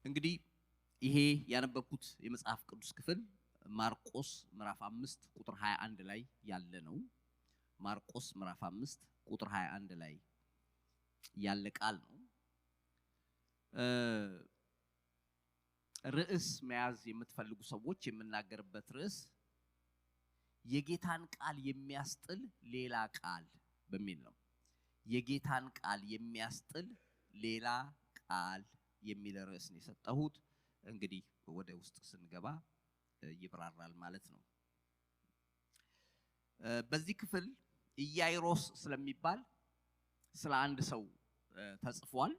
እንግዲህ ይሄ ያነበብኩት የመጽሐፍ ቅዱስ ክፍል ማርቆስ ምዕራፍ 5 ቁጥር 21 ላይ ያለ ነው። ማርቆስ ምዕራፍ 5 ቁጥር 21 ላይ ያለ ቃል ነው። ርዕስ መያዝ የምትፈልጉ ሰዎች የምናገርበት ርዕስ የጌታን ቃል የሚያስጥል ሌላ ቃል በሚል ነው። የጌታን ቃል የሚያስጥል ሌላ ቃል የሚል ርዕስ ነው የሰጠሁት። እንግዲህ ወደ ውስጥ ስንገባ ይብራራል ማለት ነው። በዚህ ክፍል ኢያይሮስ ስለሚባል ስለ አንድ ሰው ተጽፏል።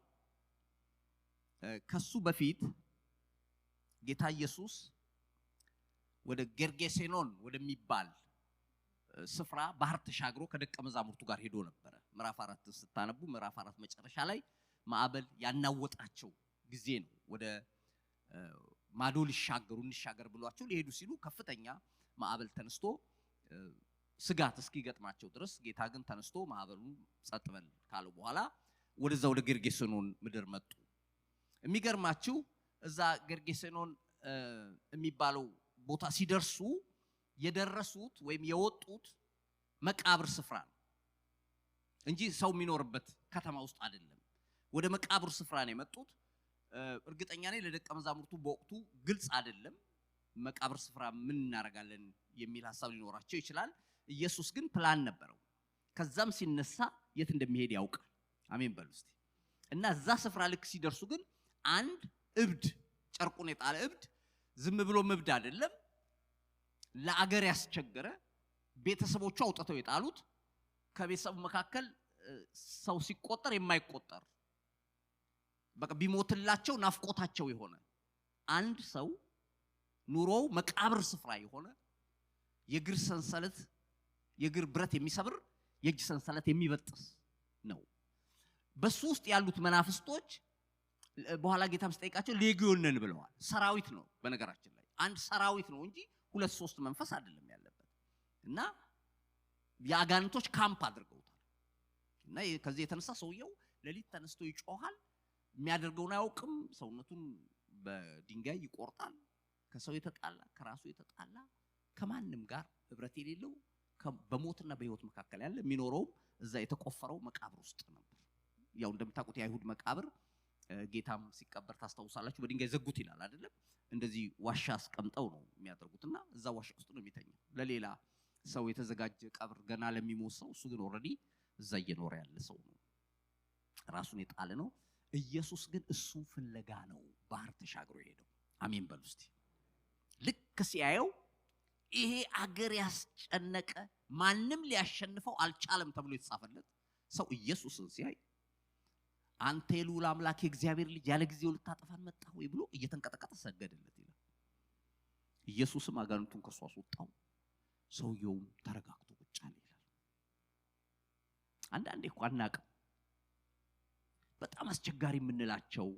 ከሱ በፊት ጌታ ኢየሱስ ወደ ጌርጌሴኖን ወደሚባል ስፍራ ባህር ተሻግሮ ከደቀ መዛሙርቱ ጋር ሄዶ ነበር። ምዕራፍ 4 ስታነቡ ምዕራፍ 4 መጨረሻ ላይ ማዕበል ያናወጣቸው ጊዜ ነው። ወደ ማዶ እንሻገር ብሏቸው ሊሄዱ ሲሉ ከፍተኛ ማዕበል ተነስቶ ስጋት እስኪገጥማቸው ድረስ ጌታ ግን ተነስቶ ማዕበሉን ጸጥ በል ካለው በኋላ ወደዛ ወደ ጌርጌሴኖን ምድር መጡ። የሚገርማችሁ እዛ ጌርጌሴኖን የሚባለው ቦታ ሲደርሱ የደረሱት ወይም የወጡት መቃብር ስፍራ ነው እንጂ ሰው የሚኖርበት ከተማ ውስጥ አይደለም። ወደ መቃብር ስፍራ ነው የመጡት። እርግጠኛ ነኝ ለደቀ መዛሙርቱ በወቅቱ ግልጽ አይደለም መቃብር ስፍራ ምን እናደርጋለን የሚል ሐሳብ ሊኖራቸው ይችላል። ኢየሱስ ግን ፕላን ነበረው። ከዛም ሲነሳ የት እንደሚሄድ ያውቃል። አሜን በሉ እስቲ። እና እዛ ስፍራ ልክ ሲደርሱ ግን አንድ እብድ ጨርቁን የጣለ እብድ ዝም ብሎ እብድ አይደለም፣ ለአገር ያስቸገረ ቤተሰቦቹ አውጥተው የጣሉት ከቤተሰቡ መካከል ሰው ሲቆጠር የማይቆጠር በቃ ቢሞትላቸው ናፍቆታቸው የሆነ አንድ ሰው ኑሮው መቃብር ስፍራ የሆነ የእግር ሰንሰለት የእግር ብረት የሚሰብር የእጅ ሰንሰለት የሚበጥስ ነው። በሱ ውስጥ ያሉት መናፍስቶች በኋላ ጌታም ሲጠይቃቸው ሌጊዮን ነን ብለዋል። ሰራዊት ነው በነገራችን ላይ አንድ ሰራዊት ነው እንጂ 2-3 መንፈስ አይደለም ያለበት። እና የአጋንንቶች ካምፕ አድርገውታል። እና ከዚህ የተነሳ ሰውየው ሌሊት ተነስቶ ይጮሃል። የሚያደርገውን አያውቅም። ሰውነቱን በድንጋይ ይቆርጣል። ከሰው የተጣላ ከራሱ የተጣላ ከማንም ጋር ህብረት የሌለው በሞትና በህይወት መካከል ያለ የሚኖረው እዛ የተቆፈረው መቃብር ውስጥ ነበር። ያው እንደምታውቁት የአይሁድ መቃብር ጌታም ሲቀበር ታስታውሳላችሁ በድንጋይ ዘጉት ይላል አይደለም? እንደዚህ ዋሻ አስቀምጠው ነው የሚያደርጉትና እዛ ዋሻ ውስጥ ነው የሚተኛው። ለሌላ ሰው የተዘጋጀ ቀብር ገና ለሚሞት ሰው። እሱ ግን ኦልሬዲ እዛ እየኖረ ያለ ሰው ነው፣ ራሱን የጣለ ነው። ኢየሱስ ግን እሱን ፍለጋ ነው ባህር ተሻግሮ ሄደው። አሜን በሉ እስቲ። ልክ ሲያየው ይሄ አገር ያስጨነቀ ማንም ሊያሸንፈው አልቻለም ተብሎ የተጻፈለት ሰው ኢየሱስን ሲያይ አንተ የልዑል አምላክ የእግዚአብሔር ልጅ ያለ ጊዜው ልታጠፋን መጣህ ወይ ብሎ እየተንቀጠቀጠ ሰገደለት ይላል። ኢየሱስም አጋንንቱን ከሱ አስወጣው፣ ሰውየውም ተረጋግቶ ቁጭ አለ ይላል። አንዳንዴ እኮ አናውቅም። በጣም አስቸጋሪ የምንላቸው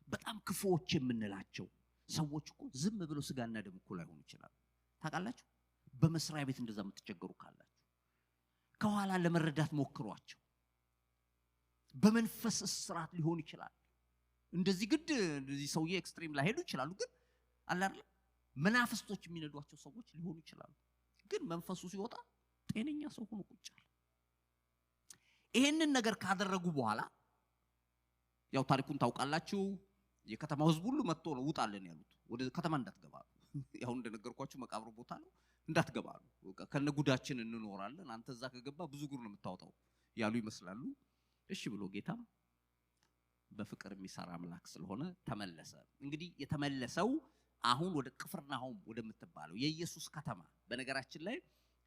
በጣም ክፉዎች የምንላቸው ሰዎች እኮ ዝም ብለው ስጋና ደም እኮ ላይሆኑ ይችላሉ። ታውቃላችሁ? በመስሪያ ቤት እንደዛ የምትቸገሩ ካላችሁ ከኋላ ለመረዳት ሞክሯቸው። በመንፈስ እስራት ሊሆን ይችላል። እንደዚህ ግድ እንደዚህ ሰውዬ ኤክስትሪም ላይ ሄዱ ይችላሉ። ግን አለ አይደል መናፍስቶች የሚነዷቸው ሰዎች ሊሆኑ ይችላሉ። ግን መንፈሱ ሲወጣ ጤነኛ ሰው ሆኖ ቁጭ አለ። ይሄንን ነገር ካደረጉ በኋላ ያው ታሪኩን ታውቃላችሁ። የከተማው ህዝብ ሁሉ መጥቶ ነው ውጣልን ያሉት። ወደ ከተማ እንዳትገባ፣ ያው እንደነገርኳችሁ መቃብር ቦታ ነው እንዳትገባ፣ ከነጉዳችን እንኖራለን፣ አንተ እዛ ከገባ ብዙ ጉር ነው የምታወጣው ያሉ ይመስላሉ። እሺ ብሎ ጌታም በፍቅር የሚሰራ አምላክ ስለሆነ ተመለሰ። እንግዲህ የተመለሰው አሁን ወደ ቅፍርናሆም ወደምትባለው የኢየሱስ ከተማ። በነገራችን ላይ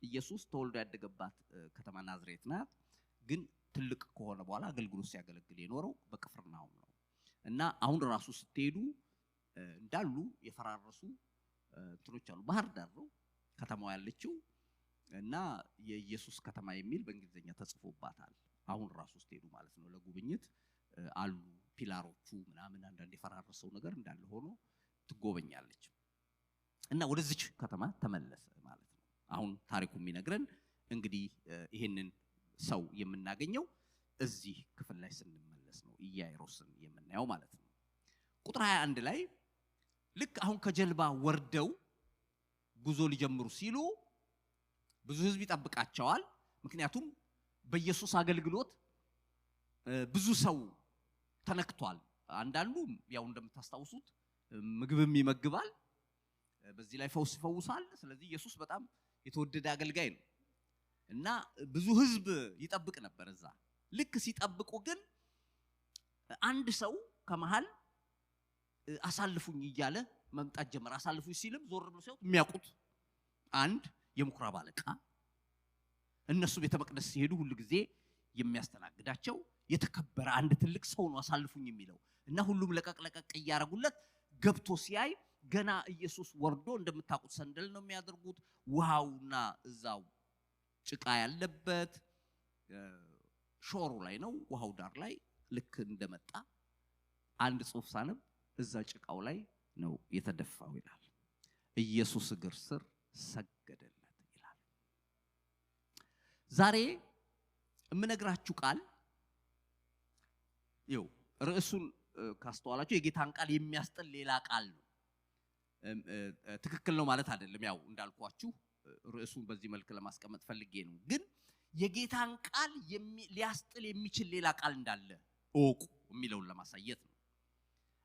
ኢየሱስ ተወልዶ ያደገባት ከተማ ናዝሬት ናት። ግን ትልቅ ከሆነ በኋላ አገልግሎት ሲያገለግል የኖረው በቅፍርናሆም ነው። እና አሁን ራሱ ስትሄዱ እንዳሉ የፈራረሱ እንትኖች አሉ። ባህር ዳር ነው ከተማው ያለችው እና የኢየሱስ ከተማ የሚል በእንግሊዝኛ ተጽፎባታል። አሁን ራሱ ስትሄዱ ማለት ነው ለጉብኝት አሉ ፒላሮቹ ምናምን አንዳንድ የፈራረሰው ነገር እንዳለ ሆኖ ትጎበኛለች። እና ወደዚች ከተማ ተመለሰ ማለት ነው። አሁን ታሪኩ የሚነግረን እንግዲህ ይሄንን ሰው የምናገኘው እዚህ ክፍል ላይ ስንመለስ ነው ኢያይሮስን የምናየው ማለት ነው። ቁጥር 21 ላይ ልክ አሁን ከጀልባ ወርደው ጉዞ ሊጀምሩ ሲሉ ብዙ ህዝብ ይጠብቃቸዋል። ምክንያቱም በኢየሱስ አገልግሎት ብዙ ሰው ተነክቷል። አንዳንዱ ያው እንደምታስታውሱት ምግብም ይመግባል፣ በዚህ ላይ ፈውስ ይፈውሳል። ስለዚህ ኢየሱስ በጣም የተወደደ አገልጋይ ነው እና ብዙ ህዝብ ይጠብቅ ነበር እዛ። ልክ ሲጠብቁ ግን አንድ ሰው ከመሃል አሳልፉኝ እያለ መምጣት ጀመረ። አሳልፉኝ ሲልም ዞር ብሎ ሲያዩት የሚያውቁት አንድ የምኩራብ አለቃ፣ እነሱ ቤተ መቅደስ ሲሄዱ ሁሉ ጊዜ የሚያስተናግዳቸው የተከበረ አንድ ትልቅ ሰው ነው አሳልፉኝ የሚለው እና ሁሉም ለቀቅ እያረጉለት ገብቶ ሲያይ ገና ኢየሱስ ወርዶ እንደምታውቁት ሰንደል ነው የሚያደርጉት። ውሃውና እዛው ጭቃ ያለበት ሾሩ ላይ ነው፣ ውሃው ዳር ላይ ልክ እንደመጣ አንድ ጽሑፍ ሳነብ እዛ ጭቃው ላይ ነው የተደፋው ይላል። ኢየሱስ እግር ስር ሰገደለት ይላል። ዛሬ የምነግራችሁ ቃል ይኸው ርዕሱን ካስተዋላችሁ የጌታን ቃል የሚያስጥል ሌላ ቃል ነው። ትክክል ነው ማለት አይደለም። ያው እንዳልኳችሁ ርዕሱን በዚህ መልክ ለማስቀመጥ ፈልጌ ነው። ግን የጌታን ቃል ሊያስጥል የሚችል ሌላ ቃል እንዳለ እወቁ የሚለውን ለማሳየት ነው።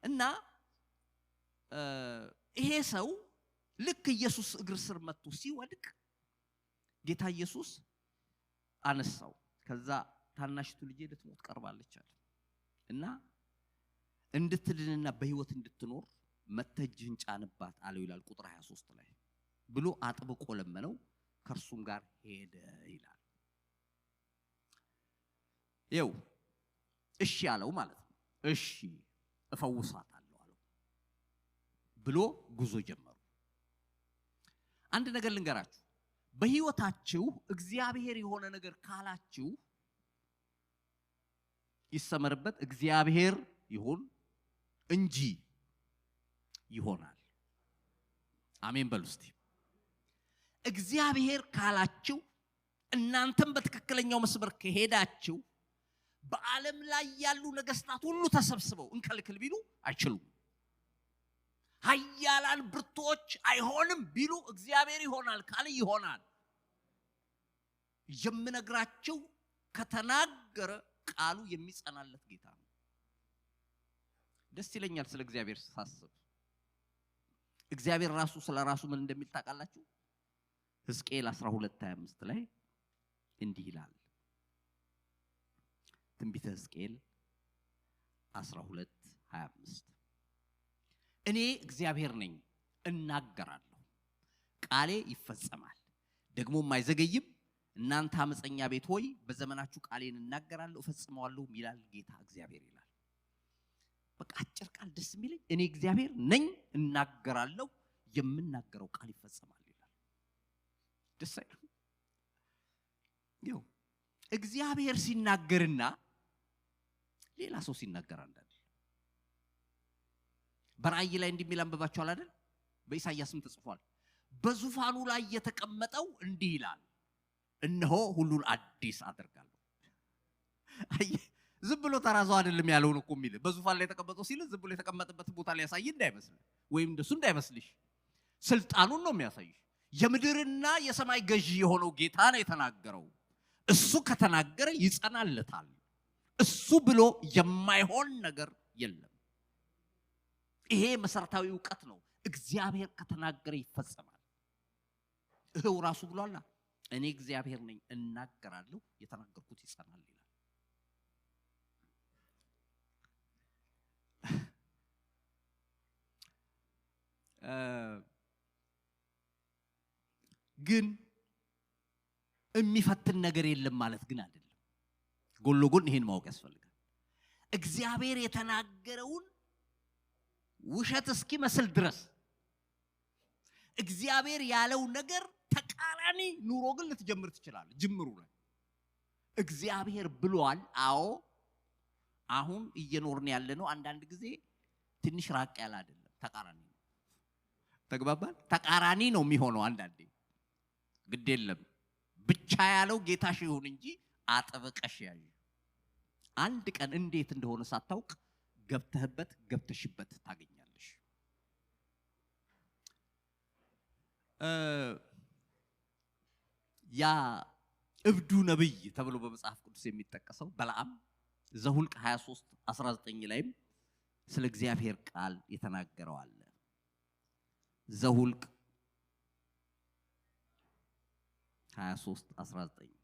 እና ይሄ ሰው ልክ ኢየሱስ እግር ስር መጥቶ ሲወድቅ ጌታ ኢየሱስ አነሳው። ከዛ ታናሽቱ ልጄ ልትሞት ቀርባለች አለ እና እንድትድንና በህይወት እንድትኖር መጥተህ እጅህን ጫንባት አለው ይላል ቁጥር 23 ላይ ብሎ አጥብቆ ለመነው። ከእርሱም ጋር ሄደ ይላል። ይኸው እሺ አለው ማለት ነው። እሺ እፈውሳታለሁ አለው ብሎ ጉዞ ጀመሩ። አንድ ነገር ልንገራችሁ፣ በህይወታችሁ እግዚአብሔር የሆነ ነገር ካላችሁ ይሰመርበት፣ እግዚአብሔር ይሁን እንጂ ይሆናል። አሜን በሉ እስቲ። እግዚአብሔር ካላችሁ እናንተም በትክክለኛው መስመር ከሄዳችሁ በዓለም ላይ ያሉ ነገስታት ሁሉ ተሰብስበው እንከልክል ቢሉ አይችሉም። ኃያላን ብርቶች አይሆንም ቢሉ እግዚአብሔር ይሆናል ካለ ይሆናል። የምነግራችሁ ከተናገረ ቃሉ የሚጸናለት ጌታ ነው። ደስ ይለኛል ስለ እግዚአብሔር ሳስብ። እግዚአብሔር ራሱ ስለ ራሱ ምን እንደሚል ታውቃላችሁ? ሕዝቅኤል 12:25 ላይ እንዲህ ይላል። ትንቢተ ሕዝቅኤል 12:25 እኔ እግዚአብሔር ነኝ፣ እናገራለሁ፣ ቃሌ ይፈጸማል፣ ደግሞም አይዘገይም። እናንተ አመፀኛ ቤት ሆይ በዘመናችሁ ቃሌን እናገራለሁ እፈጽመዋለሁ ይላል ጌታ እግዚአብሔር ይላል። በቃ አጭር ቃል ደስ የሚለኝ እኔ እግዚአብሔር ነኝ፣ እናገራለሁ፣ የምናገረው ቃል ይፈጸማል ይላል። ደስ አይልም? ይኸው እግዚአብሔር ሲናገርና ሌላ ሰው ሲናገር አንዳንድ በራእይ ላይ እንደሚል አንብባችኋል አይደል? በኢሳይያስም ተጽፏል። በዙፋኑ ላይ የተቀመጠው እንዲህ ይላል፣ እነሆ ሁሉን አዲስ አደርጋለሁ። ዝም ብሎ ተራዞ አይደለም ያለው ነው እኮ የሚል። በዙፋን ላይ የተቀመጠው ሲል ዝም ብሎ የተቀመጠበት ቦታ ላይ ያሳይ እንዳይመስል ወይም እንደሱ እንዳይመስልሽ፣ ስልጣኑን ነው የሚያሳይሽ። የምድርና የሰማይ ገዢ የሆነው ጌታ ነው የተናገረው። እሱ ከተናገረ ይጸናለታል። እሱ ብሎ የማይሆን ነገር የለም። ይሄ መሰረታዊ ዕውቀት ነው። እግዚአብሔር ከተናገረ ይፈጸማል። ይሄው ራሱ ብሏል፣ እኔ እግዚአብሔር ነኝ፣ እናገራለሁ፣ የተናገርኩት ይጸናል ይላል። ግን የሚፈትን ነገር የለም ማለት ግን አይደለም። ጎን ለጎን ይሄን ማወቅ ያስፈልጋል። እግዚአብሔር የተናገረውን ውሸት እስኪመስል ድረስ እግዚአብሔር ያለው ነገር ተቃራኒ ኑሮ ግን ልትጀምር ትችላለህ። ጅምሩ ላይ እግዚአብሔር ብሏል። አዎ አሁን እየኖርን ያለነው አንዳንድ ጊዜ ትንሽ ራቅ ያለ አይደለም፣ ተቃራኒ ነው። ተግባባን? ተቃራኒ ነው የሚሆነው አንዳንዴ። ግድ የለም ብቻ ያለው ጌታሽ ይሁን እንጂ አጥብቀሽ ያዥ። አንድ ቀን እንዴት እንደሆነ ሳታውቅ ገብተሽበት ታገኛለሽ። ያ እብዱ ነብይ ተብሎ በመጽሐፍ ቅዱስ የሚጠቀሰው በለዓም ዘሁልቅ 23:19 ላይም ስለ እግዚአብሔር ቃል የተናገረው አለ። ዘሁልቅ 23:19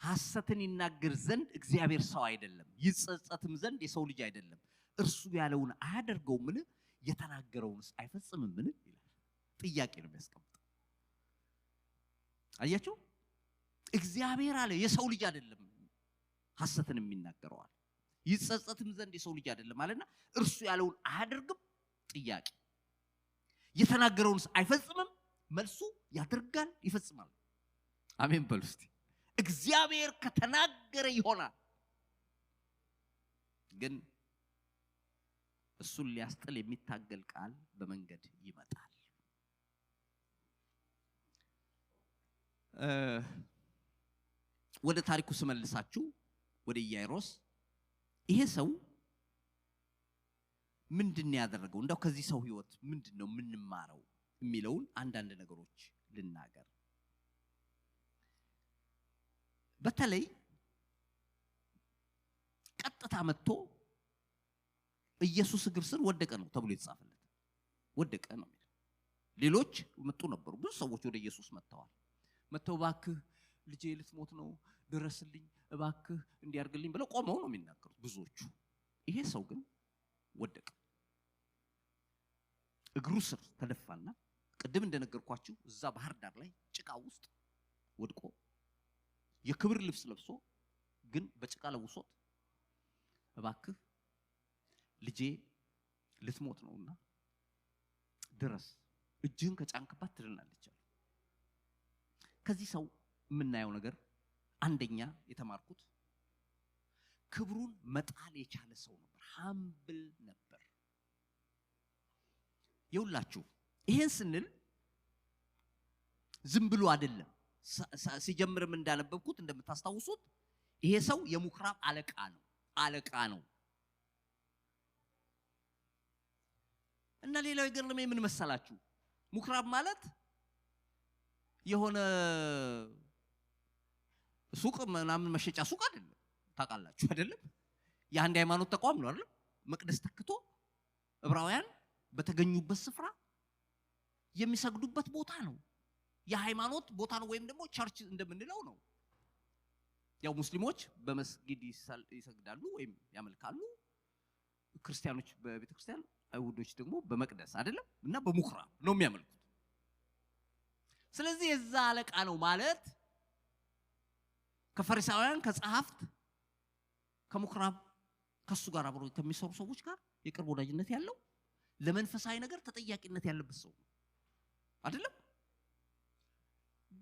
ሐሰትን ይናገር ዘንድ እግዚአብሔር ሰው አይደለም፣ ይጸጸትም ዘንድ የሰው ልጅ አይደለም። እርሱ ያለውን አያደርገውምን? የተናገረውንስ አይፈጽምምን? ይላል። ጥያቄ ነው የሚያስቀምጠው። አያችሁ? እግዚአብሔር አለ የሰው ልጅ አይደለም ሐሰትን የሚናገረው አለ። ይጸጸትም ዘንድ የሰው ልጅ አይደለም አለና እርሱ ያለውን አያደርግም? ጥያቄ። የተናገረውንስ አይፈጽምም? መልሱ ያደርጋል፣ ይፈጽማል። አሜን በሉ እስቲ። እግዚአብሔር ከተናገረ ይሆናል። ግን እሱን ሊያስጥል የሚታገል ቃል በመንገድ ይመጣል። ወደ ታሪኩ ስመልሳችሁ ወደ ኢያይሮስ፣ ይሄ ሰው ምንድነው ያደረገው? እንደው ከዚህ ሰው ህይወት ምንድነው የምንማረው የሚለውን አንዳንድ ነገሮች ልናገር። በተለይ ቀጥታ መጥቶ ኢየሱስ እግር ስር ወደቀ ነው ተብሎ የተጻፈለት። ወደቀ ነው የሚለው። ሌሎች መጡ ነበሩ። ብዙ ሰዎች ወደ ኢየሱስ መጥተዋል። መጥተው እባክህ ልጄ ልትሞት ነው ድረስልኝ፣ እባክህ እንዲያርግልኝ ብለው ቆመው ነው የሚናገሩት ብዙዎቹ። ይሄ ሰው ግን ወደቀ። እግሩ ስር ተደፋና ቅድም እንደነገርኳችሁ እዛ ባህር ዳር ላይ ጭቃ ውስጥ ወድቆ የክብር ልብስ ለብሶ ግን በጭቃ ለውሶት እባክህ ልጄ ልትሞት ነውና ድረስ፣ እጅህን ከጫንክባት ትድናለች አለ። ከዚህ ሰው የምናየው ነገር አንደኛ የተማርኩት ክብሩን መጣል የቻለ ሰው ነበር። ሃምብል ነበር። ይውላችሁ ይሄን ስንል ዝም ብሎ አይደለም። ሲጀምርም እንዳነበብኩት እንደምታስታውሱት ይሄ ሰው የምኩራብ አለቃ ነው። እና ሌላው ይገርመኝ ምን መሰላችሁ? ምኩራብ ማለት የሆነ ሱቅ ምናምን መሸጫ ሱቅ አይደለም። ታውቃላችሁ አይደለም? የአንድ ሃይማኖት ተቋም ነው አይደል? መቅደስ ተክቶ ዕብራውያን በተገኙበት ስፍራ የሚሰግዱበት ቦታ ነው። የሃይማኖት ቦታ ነው፣ ወይም ደግሞ ቸርች እንደምንለው ነው። ያው ሙስሊሞች በመስጊድ ይሰግዳሉ ወይም ያመልካሉ፣ ክርስቲያኖች በቤተ ክርስቲያን፣ አይሁዶች ደግሞ በመቅደስ አይደለም? እና በምኩራብ ነው የሚያመልኩት። ስለዚህ የዛ አለቃ ነው ማለት ከፈሪሳውያን ከጸሐፍት ከምኩራብ ከሱ ጋር አብሮ ከሚሰሩ ሰዎች ጋር የቅርብ ወዳጅነት ያለው ለመንፈሳዊ ነገር ተጠያቂነት ያለበት ሰው አይደለም?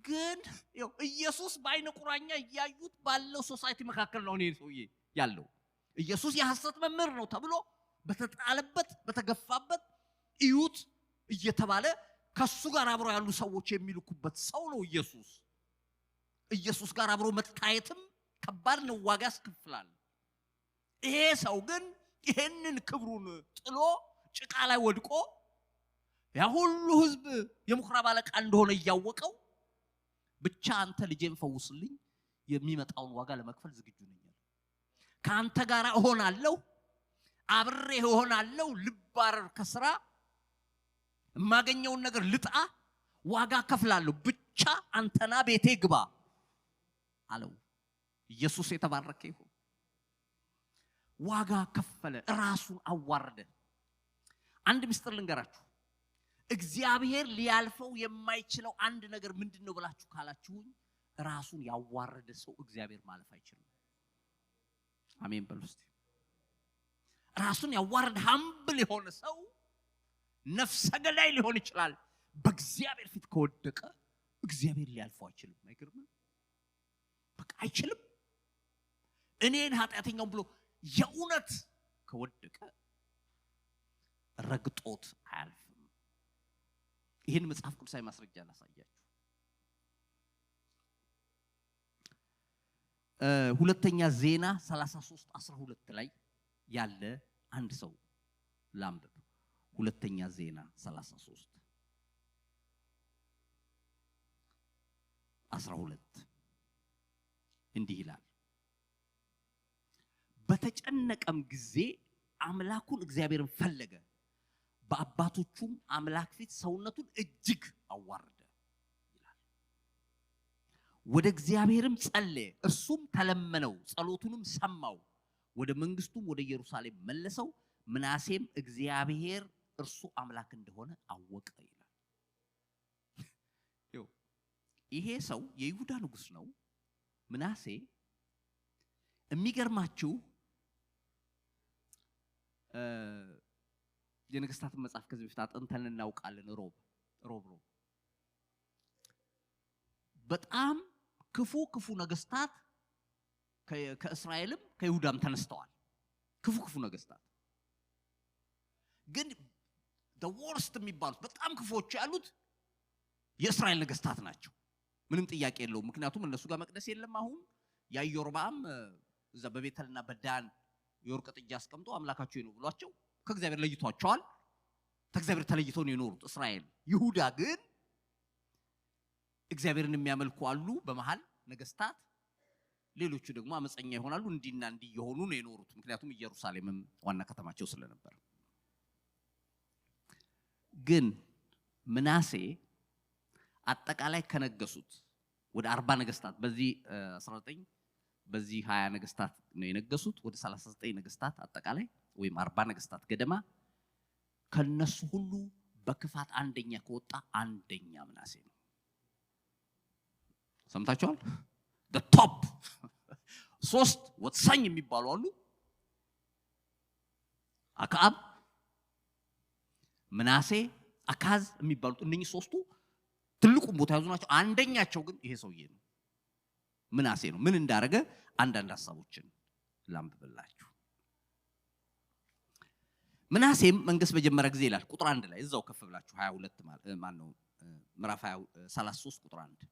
ግን ያው ኢየሱስ በአይነ ቁራኛ እያዩት ባለው ሶሳይቲ መካከል ነው እኔ ሰውዬ ያለው። ኢየሱስ የሐሰት መምህር ነው ተብሎ በተጣለበት በተገፋበት እዩት እየተባለ ከሱ ጋር አብሮ ያሉ ሰዎች የሚልኩበት ሰው ነው ኢየሱስ። ኢየሱስ ጋር አብሮ መታየትም ከባድ ነው፣ ዋጋ ያስከፍላል። ይሄ ሰው ግን ይሄንን ክብሩን ጥሎ ጭቃ ላይ ወድቆ ያ ሁሉ ህዝብ የምኩራብ አለቃ እንደሆነ እያወቀው ብቻ አንተ ልጄን ፈውስልኝ፣ የሚመጣውን ዋጋ ለመክፈል ዝግጁ ነኝ፣ ካንተ ጋር እሆናለሁ፣ አብሬ እሆናለሁ፣ ልባረር ከስራ የማገኘውን ነገር ልጣ፣ ዋጋ ከፍላለሁ፣ ብቻ አንተና ቤቴ ግባ አለው። ኢየሱስ የተባረከ ይሁን። ዋጋ ከፈለ፣ ራሱን አዋረደ። አንድ ምስጢር ልንገራችሁ። እግዚአብሔር ሊያልፈው የማይችለው አንድ ነገር ምንድነው ብላችሁ ካላችሁኝ፣ ራሱን ያዋረደ ሰው እግዚአብሔር ማለፍ አይችልም። አሜን በሉ እስቲ። ራሱን ያዋረደ ሃምብል የሆነ ሰው ነፍሰ ገዳይ ሊሆን ይችላል፣ በእግዚአብሔር ፊት ከወደቀ እግዚአብሔር ሊያልፈው አይችልም። አይገርምም? በቃ አይችልም። እኔን ኃጢአተኛው ብሎ የእውነት ከወደቀ ረግጦት አያልፍም። ይሄን መጽሐፍ ቅዱሳዊ ማስረጃ ላሳያችሁ። ሁለተኛ ዜና 33:12 ላይ ያለ አንድ ሰው ላምበብ። ሁለተኛ ዜና 33:12 እንዲህ ይላል። በተጨነቀም ጊዜ አምላኩን እግዚአብሔርን ፈለገ፣ በአባቶቹም አምላክ ፊት ሰውነቱን እጅግ አዋረደ ይላል። ወደ እግዚአብሔርም ጸለየ፣ እርሱም ተለመነው፣ ጸሎቱንም ሰማው፣ ወደ መንግስቱም ወደ ኢየሩሳሌም መለሰው። ምናሴም እግዚአብሔር እርሱ አምላክ እንደሆነ አወቀ ይላል። ይሄ ሰው የይሁዳ ንጉስ ነው ምናሴ። የሚገርማችሁ የነገስታትን መጽሐፍ ከዚህ በፊት አጥንተን እናውቃለን። ሮብ በጣም ክፉ ነገስታት ከእስራኤልም ከይሁዳም ተነስተዋል። ክፉ ነገስታት ግን the worst የሚባሉት በጣም ክፉዎች ያሉት የእስራኤል ነገስታት ናቸው። ምንም ጥያቄ የለውም። ምክንያቱም እነሱ ጋር መቅደስ የለም። አሁን ያዮርባም እዛ በቤተልና በዳን የወርቅ ጥጃ አስቀምጦ አምላካቸው ነው ብሏቸው ከእግዚአብሔር ለይቷቸዋል። ከእግዚአብሔር ተለይተው ነው የኖሩት እስራኤል። ይሁዳ ግን እግዚአብሔርን የሚያመልኩ አሉ በመሃል ነገስታት፣ ሌሎቹ ደግሞ አመፀኛ ይሆናሉ። እንዲና እንዲ የሆኑ ነው የኖሩት። ምክንያቱም ኢየሩሳሌምም ዋና ከተማቸው ስለነበር። ግን ምናሴ አጠቃላይ ከነገሱት ወደ 40 ነገስታት በዚህ 19 በዚህ 20 ነገስታት ነው የነገሱት። ወደ 39 ነገስታት አጠቃላይ ወይም 40 ነገስታት ገደማ ከነሱ ሁሉ በክፋት አንደኛ ከወጣ አንደኛ ምናሴ ነው። ሰምታችኋል? the top 3 ወሳኝ የሚባሉ አሉ። አክዓብ፣ ምናሴ፣ አካዝ የሚባሉት እነኚህ ሶስቱ ትልቁን ቦታ ያዙ ናቸው። አንደኛቸው ግን ይሄ ሰውዬ ነው፣ ምናሴ ነው። ምን እንዳረገ አንዳንድ ሐሳቦችን ላምብብላችሁ። ምናሴም መንግስት በጀመረ ጊዜ ይላል ቁጥር 1 ላይ እዛው ከፍ ብላችሁ 22 ማን ነው ምዕራፍ 33 ቁጥር 1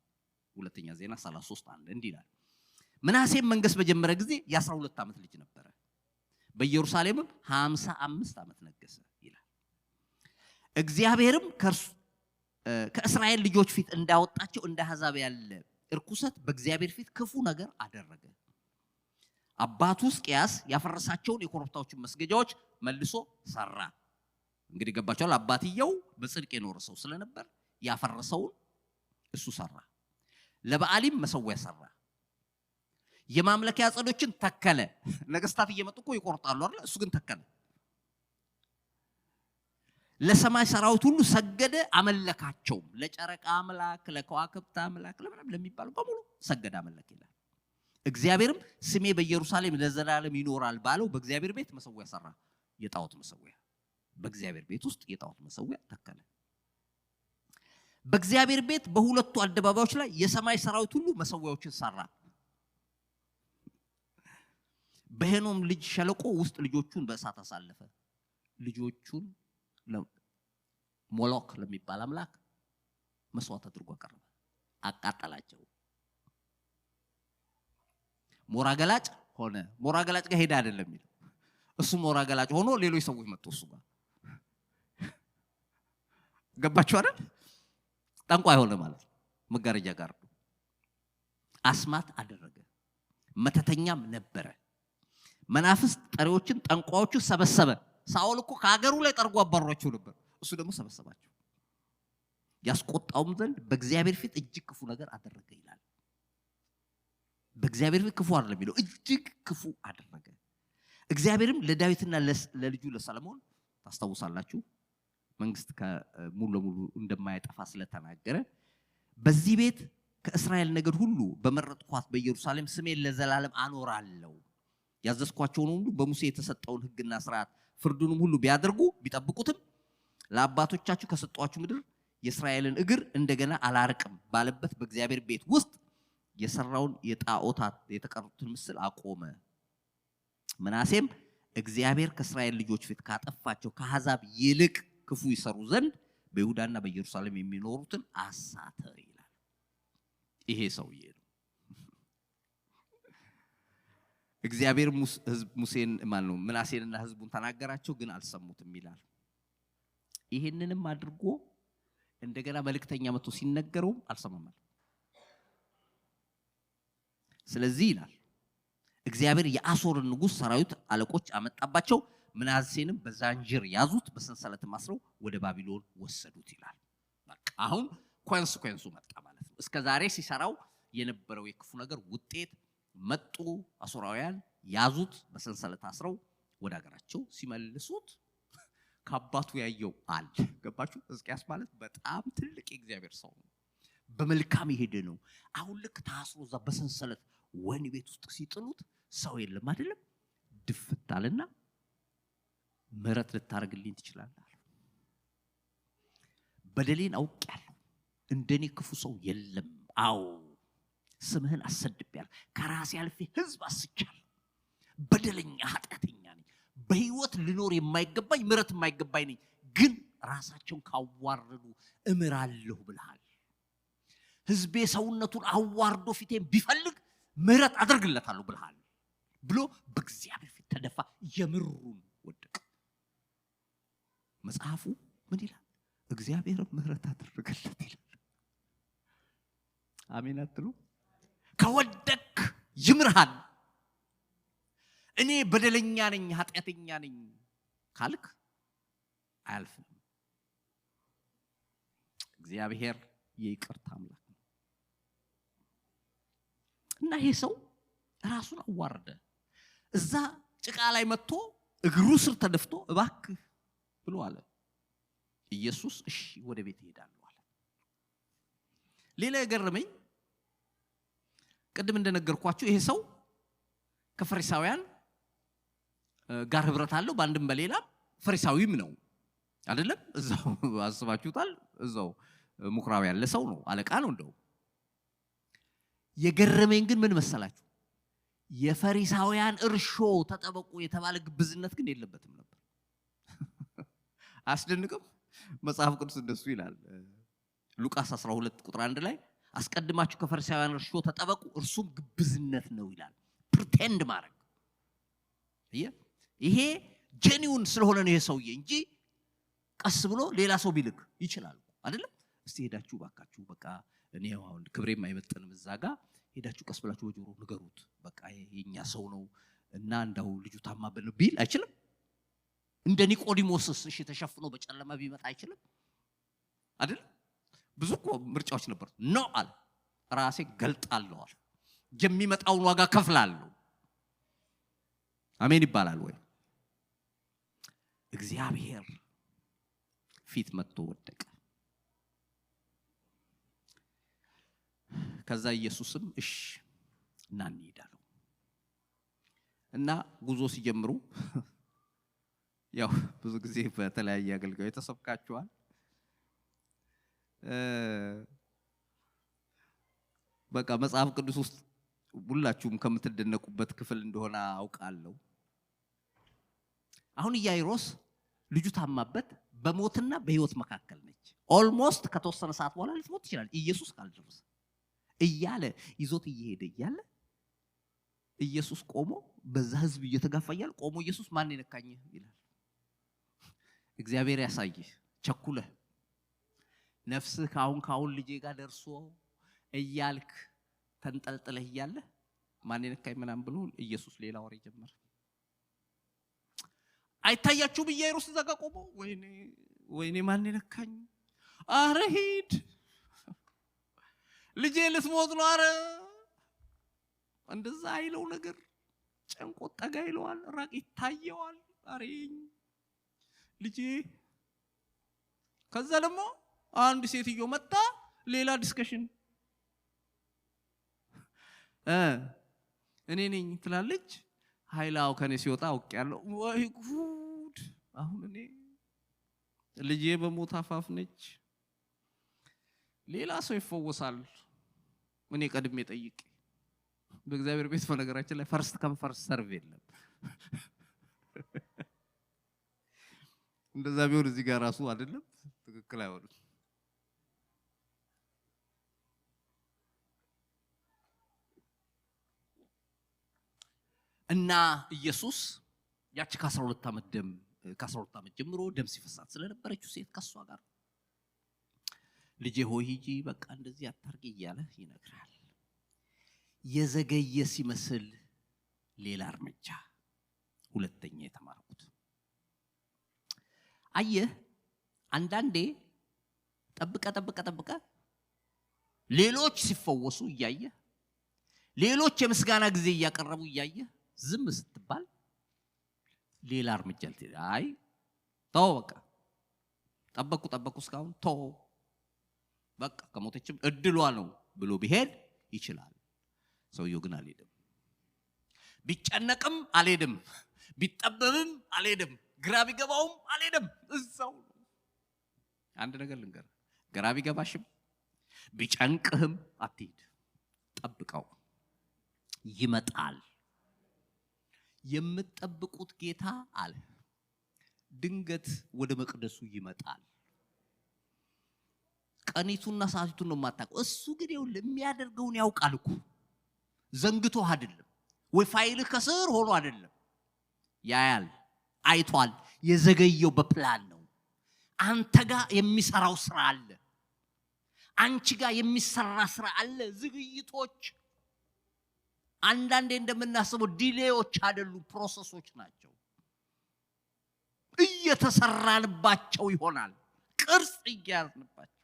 ሁለተኛ ዜና 33:1 እንዲህ ይላል። ምናሴም መንግስት በጀመረ ጊዜ የ12 ዓመት ልጅ ነበረ፣ በኢየሩሳሌምም 55 ዓመት ነገሰ ይላል። እግዚአብሔርም ከእስራኤል ልጆች ፊት እንዳወጣቸው እንደ አሕዛብ ያለ እርኩሰት በእግዚአብሔር ፊት ክፉ ነገር አደረገ። አባቱ ሕዝቅያስ ያፈረሳቸውን የኮረብታዎችን መስገጃዎች መልሶ ሰራ። እንግዲህ ገባችኋል? አባትየው በጽድቅ የኖረ ሰው ስለነበር ያፈረሰውን እሱ ሰራ። ለበዓሊም መሰዊያ ሰራ። የማምለኪያ ዐፀዶችን ተከለ። ነገስታት እየመጡ እኮ ይቆርጣሉ አይደል? እሱ ግን ተከለ። ለሰማይ ሰራዊት ሁሉ ሰገደ፣ አመለካቸው። ለጨረቃ አምላክ፣ ለከዋክብት አምላክ፣ ለሚባለው በሙሉ ሰገደ፣ አመለከ ይላል። እግዚአብሔርም ስሜ በኢየሩሳሌም ለዘላለም ይኖራል ባለው በእግዚአብሔር ቤት መሰዊያ ሰራ። የጣዖት መሰዊያ በእግዚአብሔር ቤት ውስጥ የጣዖት መሰዊያ ተከለ። በእግዚአብሔር ቤት በሁለቱ አደባባዮች ላይ የሰማይ ሰራዊት ሁሉ መሰዊያዎችን ሰራ። በሄኖም ልጅ ሸለቆ ውስጥ ልጆቹን በእሳት አሳለፈ። ልጆቹን ሞሎክ ለሚባል አምላክ መስዋዕት አድርጎ አቀረበ፣ አቃጠላቸው። ሞራ ገላጭ ሆነ። ሞራ ገላጭ ጋር ሄደ አይደለም የሚለው እሱ ሞራ ገላጭ ሆኖ ሌሎች ሰዎች መጡ እሱ ጋር። ገባችሁ አይደል? ጠንቋይ ሆነ ማለት መጋረጃ ጋር አስማት አደረገ። መተተኛም ነበረ። መናፍስት ጠሪዎችን ጠንቋዮችን ሰበሰበ። ሳኦል እኮ ከሀገሩ ላይ ጠርጎ አባሯቸው ነበር። እሱ ደግሞ ሰበሰባቸው። ያስቆጣውም ዘንድ በእግዚአብሔር ፊት እጅግ ክፉ ነገር አደረገ ይላል። በእግዚአብሔር ፊት ክፉ አይደለም የሚለው እጅግ ክፉ አደረገ። እግዚአብሔርም ለዳዊትና ለልጁ ለሰለሞን ታስታውሳላችሁ መንግስት ሙሉ ለሙሉ እንደማይጠፋ ስለተናገረ በዚህ ቤት ከእስራኤል ነገድ ሁሉ በመረጥኳት በኢየሩሳሌም ስሜን ለዘላለም አኖራለሁ። ያዘዝኳቸውን ሁሉ በሙሴ የተሰጠውን ሕግና ሥርዓት ፍርዱንም ሁሉ ቢያደርጉ ቢጠብቁትም ለአባቶቻችሁ ከሰጧችሁ ምድር የእስራኤልን እግር እንደገና አላርቅም ባለበት በእግዚአብሔር ቤት ውስጥ የሰራውን የጣዖታት የተቀሩትን ምስል አቆመ። ምናሴም እግዚአብሔር ከእስራኤል ልጆች ፊት ካጠፋቸው ከአሕዛብ ይልቅ ክፉ ይሰሩ ዘንድ በይሁዳና በኢየሩሳሌም የሚኖሩትን አሳተ ይላል። ይሄ ሰውዬ ነው። እግዚአብሔር ሙሴን ማን ነው ምናሴንና ህዝቡን ተናገራቸው ግን አልሰሙትም ይላል። ይሄንንም አድርጎ እንደገና መልእክተኛ መጥቶ ሲነገረው አልሰማም። ስለዚህ ይላል እግዚአብሔር የአሦርን ንጉሥ ሰራዊት አለቆች አመጣባቸው፣ ምናሴንም በዛንጅር ያዙት፣ በሰንሰለትም አስረው ወደ ባቢሎን ወሰዱት ይላል። በቃ አሁን ኮንሲኩዌንሱ መጣ ማለት ነው። እስከዛሬ ሲሰራው የነበረው የክፉ ነገር ውጤት መጡ። አሦራውያን ያዙት፣ በሰንሰለት አስረው ወደ ሀገራቸው ሲመልሱት ከአባቱ ያየው አለ። ገባችሁ? ሕዝቅያስ ማለት በጣም ትልቅ የእግዚአብሔር ሰው ነው። በመልካም ይሄደ ነው። አሁን ልክ ታስሮ እዛ በሰንሰለት ወህኒ ቤት ውስጥ ሲጥሉት ሰው የለም አይደለም፣ ድፍት አለና ምህረት ልታረግልኝ ትችላለህ? በደሌን አውቄያለሁ፣ እንደኔ ክፉ ሰው የለም። አዎ ስምህን አሰድቤያለሁ፣ ከራሴ አልፌ ህዝብ አስቻለሁ። በደለኛ ኃጢአተኛ ነኝ፣ በህይወት ልኖር የማይገባኝ ምህረት የማይገባኝ ነኝ። ግን ራሳቸውን ካዋረዱ እምራለሁ ብለሃል። ህዝቤ ሰውነቱን አዋርዶ ፊቴን ቢፈልግ ምህረት አደርግለታለሁ ብለሃል ብሎ በእግዚአብሔር ፊት ተደፋ፣ የምሩን ወደቀ። መጽሐፉ ምን ይላል? እግዚአብሔር ምህረት አደረገለት ይላል። አሜን አትሉ? ከወደቅ ይምርሃል። እኔ በደለኛ ነኝ ኃጢአተኛ ነኝ ካልክ አያልፍም። እግዚአብሔር የይቅርታ አምላክ ነው። እና ይሄ ሰው ራሱን አዋረደ። እዛ ጭቃ ላይ መጥቶ እግሩ ስር ተደፍቶ እባክህ ብሎ አለ። ኢየሱስ እሺ ወደ ቤት እሄዳለሁ አለ። ሌላ የገረመኝ ቅድም እንደነገርኳችሁ ይሄ ሰው ከፈሪሳውያን ጋር ህብረት አለው። በአንድም በሌላ ፈሪሳዊም ነው አይደለም? እዛው አስባችሁታል። እዛው ምኩራብ ያለ ሰው ነው፣ አለቃ ነው። እንደው የገረመኝ ግን ምን መሰላችሁ? የፈሪሳውያን እርሾ ተጠበቁ የተባለ ግብዝነት ግን የለበትም ነበር። አስደንቅም። መጽሐፍ ቅዱስ እንደሱ ይላል። ሉቃስ 12 ቁጥር 1 ላይ አስቀድማችሁ ከፈሪሳውያን እርሾ ተጠበቁ እርሱም ግብዝነት ነው ይላል። ፕሪቴንድ ማድረግ ይሄ ጄኒውን ስለሆነ ነው ይሄ ሰውዬ እንጂ ቀስ ብሎ ሌላ ሰው ቢልክ ይችላል አይደለም? እስቲ ሄዳችሁ ባካችሁ በቃ እኔ አሁን ክብሬም አይመጥንም እዛ ጋር ሄዳችሁ ቀስ ብላችሁ በጆሮ ንገሩት በቃ የኛ ሰው ነው እና እንዳው ልጁ ታማበል ነው ቢል አይችልም? እንደ ኒቆዲሞስስ እሺ ተሸፍኖ በጨለማ ቢመጣ አይችልም አይደል? ብዙ እኮ ምርጫዎች ነበር። ነው አለ ራሴ ገልጣለሁ አለ። የሚመጣውን ዋጋ ከፍላለሁ። አሜን ይባላል ወይ? እግዚአብሔር ፊት መጥቶ ወደቀ። ከዛ ኢየሱስም እሺ እና እንሄዳለን እና ጉዞ ሲጀምሩ ያው ብዙ ጊዜ በተለያየ አገልጋዮች ተሰብካችኋል። በቃ መጽሐፍ ቅዱስ ውስጥ ሁላችሁም ከምትደነቁበት ክፍል እንደሆነ አውቃለሁ። አሁን ኢያይሮስ ልጁ ታማበት በሞትና በህይወት መካከል ነች። ኦልሞስት ከተወሰነ ሰዓት በኋላ ልትሞት ይችላል ኢየሱስ ካልደረሰ እያለ ይዞት እየሄደ እያለ ኢየሱስ ቆሞ በዛ ህዝብ እየተጋፋ እያለ ቆሞ ኢየሱስ ማን የነካኝ ይላል። እግዚአብሔር ያሳይህ ቸኩለህ ነፍስህ ካሁን ልጄ ጋር ደርሶ እያልክ ተንጠልጥለህ እያለ ማን የነካኝ ምናምን ብሎ ኢየሱስ ሌላ ወሬ ጀመረ። አይታያችሁም? ኢያይሮስ እዛ ጋር ቆሞ ወይኔ ማን የነካኝ? አረ ሂድ ልጄ ልትሞት ነው። አረ እንደዛ አይለው ነገር ጨንቆት ጠጋ ይለዋል። ራቅ ይታየዋል። አሬኝ ልጄ። ከዛ ደግሞ አንድ ሴትዮ መጣ ሌላ ዲስከሽን እኔ ነኝ ትላለች። ኃይላው ከኔ ሲወጣ አውቄያለሁ። ወይ ጉድ! አሁን እኔ ልጄ በሞት አፋፍ ነች። ሌላ ሰው ይፈወሳል። እኔ ቀድሜ ጠይቄ በእግዚአብሔር ቤት በነገራችን ላይ ፈርስት ከም ፈርስት ሰርቭ የለም። እንደዛ ቢሆን እዚህ ጋር ራሱ አይደለም ትክክል አይሆንም። እና ኢየሱስ ያቺ ከ12 ዓመት ጀምሮ ደም ሲፈሳት ስለነበረችው ሴት ከሷ ጋር ልጄ ሆይ ሂጂ በቃ እንደዚህ አታርጊ እያለ ይነግራል። የዘገየ ሲመስል ሌላ እርምጃ ሁለተኛ የተማርኩት አየህ አንዳንዴ ጠብቀ ሌሎች ሲፈወሱ እያየ ሌሎች የምስጋና ጊዜ እያቀረቡ እያየ ዝም ስትባል ሌላ እርምጃ አይ ተው በቃ ጠበቁ እስካሁን ተው በቃ ከሞተችም እድሏ ነው ብሎ ቢሄድ ይችላል። ሰውየው ግን አልሄድም። ቢጨነቅም አልሄድም፣ ቢጠበብም አልሄድም፣ ግራ ቢገባውም አልሄድም። እዛው አንድ ነገር ልንገር፣ ግራ ቢገባሽም ቢጨንቅህም አትሂድ፣ ጠብቀው፣ ይመጣል። የምትጠብቁት ጌታ አለ ድንገት ወደ መቅደሱ ይመጣል። ቀኒቱና ሰዓቲቱን ነው የማታውቀው። እሱ ግን የሚያደርገውን ያውቃል እኮ። ዘንግቶ አይደለም ወይ ፋይል ከስር ሆኖ አይደለም። ያያል፣ አይቷል። የዘገየው በፕላን ነው። አንተ ጋር የሚሰራው ስራ አለ፣ አንቺ ጋር የሚሰራ ስራ አለ። ዝግይቶች አንዳንዴ እንደምናስበው ዲሌዎች አይደሉም፣ ፕሮሰሶች ናቸው። እየተሰራንባቸው ይሆናል፣ ቅርጽ እያያዝንባቸው።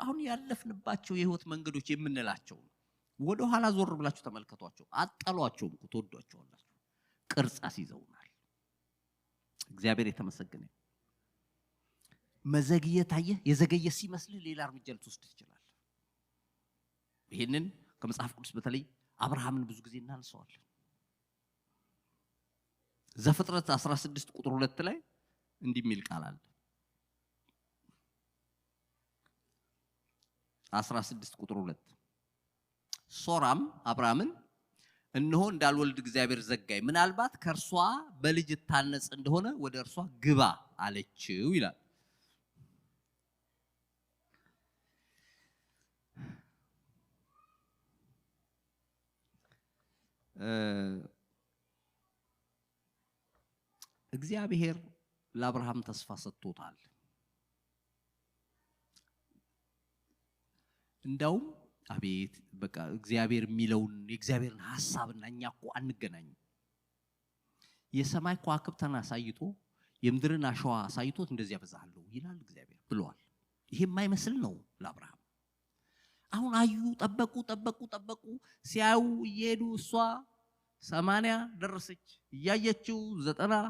አሁን ያለፍንባቸው የህይወት መንገዶች የምንላቸው ወደ ኋላ ዞር ብላችሁ ተመልከቷቸው። አጣሏቸውም እኮ ተወዷቸዋላችሁ። ቅርጽ አስይዘውናል። እግዚአብሔር የተመሰገነ። መዘግየት አየህ፣ የዘገየ ሲመስልህ ሌላ እርምጃ ልትወስድ ትችላለህ። ይሄንን ከመጽሐፍ ቅዱስ በተለይ አብርሃምን ብዙ ጊዜ እናነሳዋለን። ዘፍጥረት 16 ቁጥር 2 ላይ እንዲህ የሚል ቃል አለ። 16 ቁጥር 2 ሶራም አብርሃምን እነሆ እንዳልወልድ እግዚአብሔር ዘጋኝ፣ ምናልባት ከእርሷ በልጅ ታነጽ እንደሆነ ወደ እርሷ ግባ አለችው ይላል። እግዚአብሔር ለአብርሃም ተስፋ ሰጥቶታል። እንደውም አቤት በቃ እግዚአብሔር የሚለውን የእግዚአብሔርን ሐሳብና እኛ እኮ አንገናኝም። የሰማይ ከዋክብትን አሳይቶ የምድርን አሸዋ አሳይቶት እንደዚህ ያበዛሃለሁ ይላል እግዚአብሔር ብሏል። ይሄ የማይመስል ነው ለአብርሃም። አሁን አዩ፣ ጠበቁ ሲያዩ እየሄዱ እሷ 80 ደረሰች፣ እያየችው 90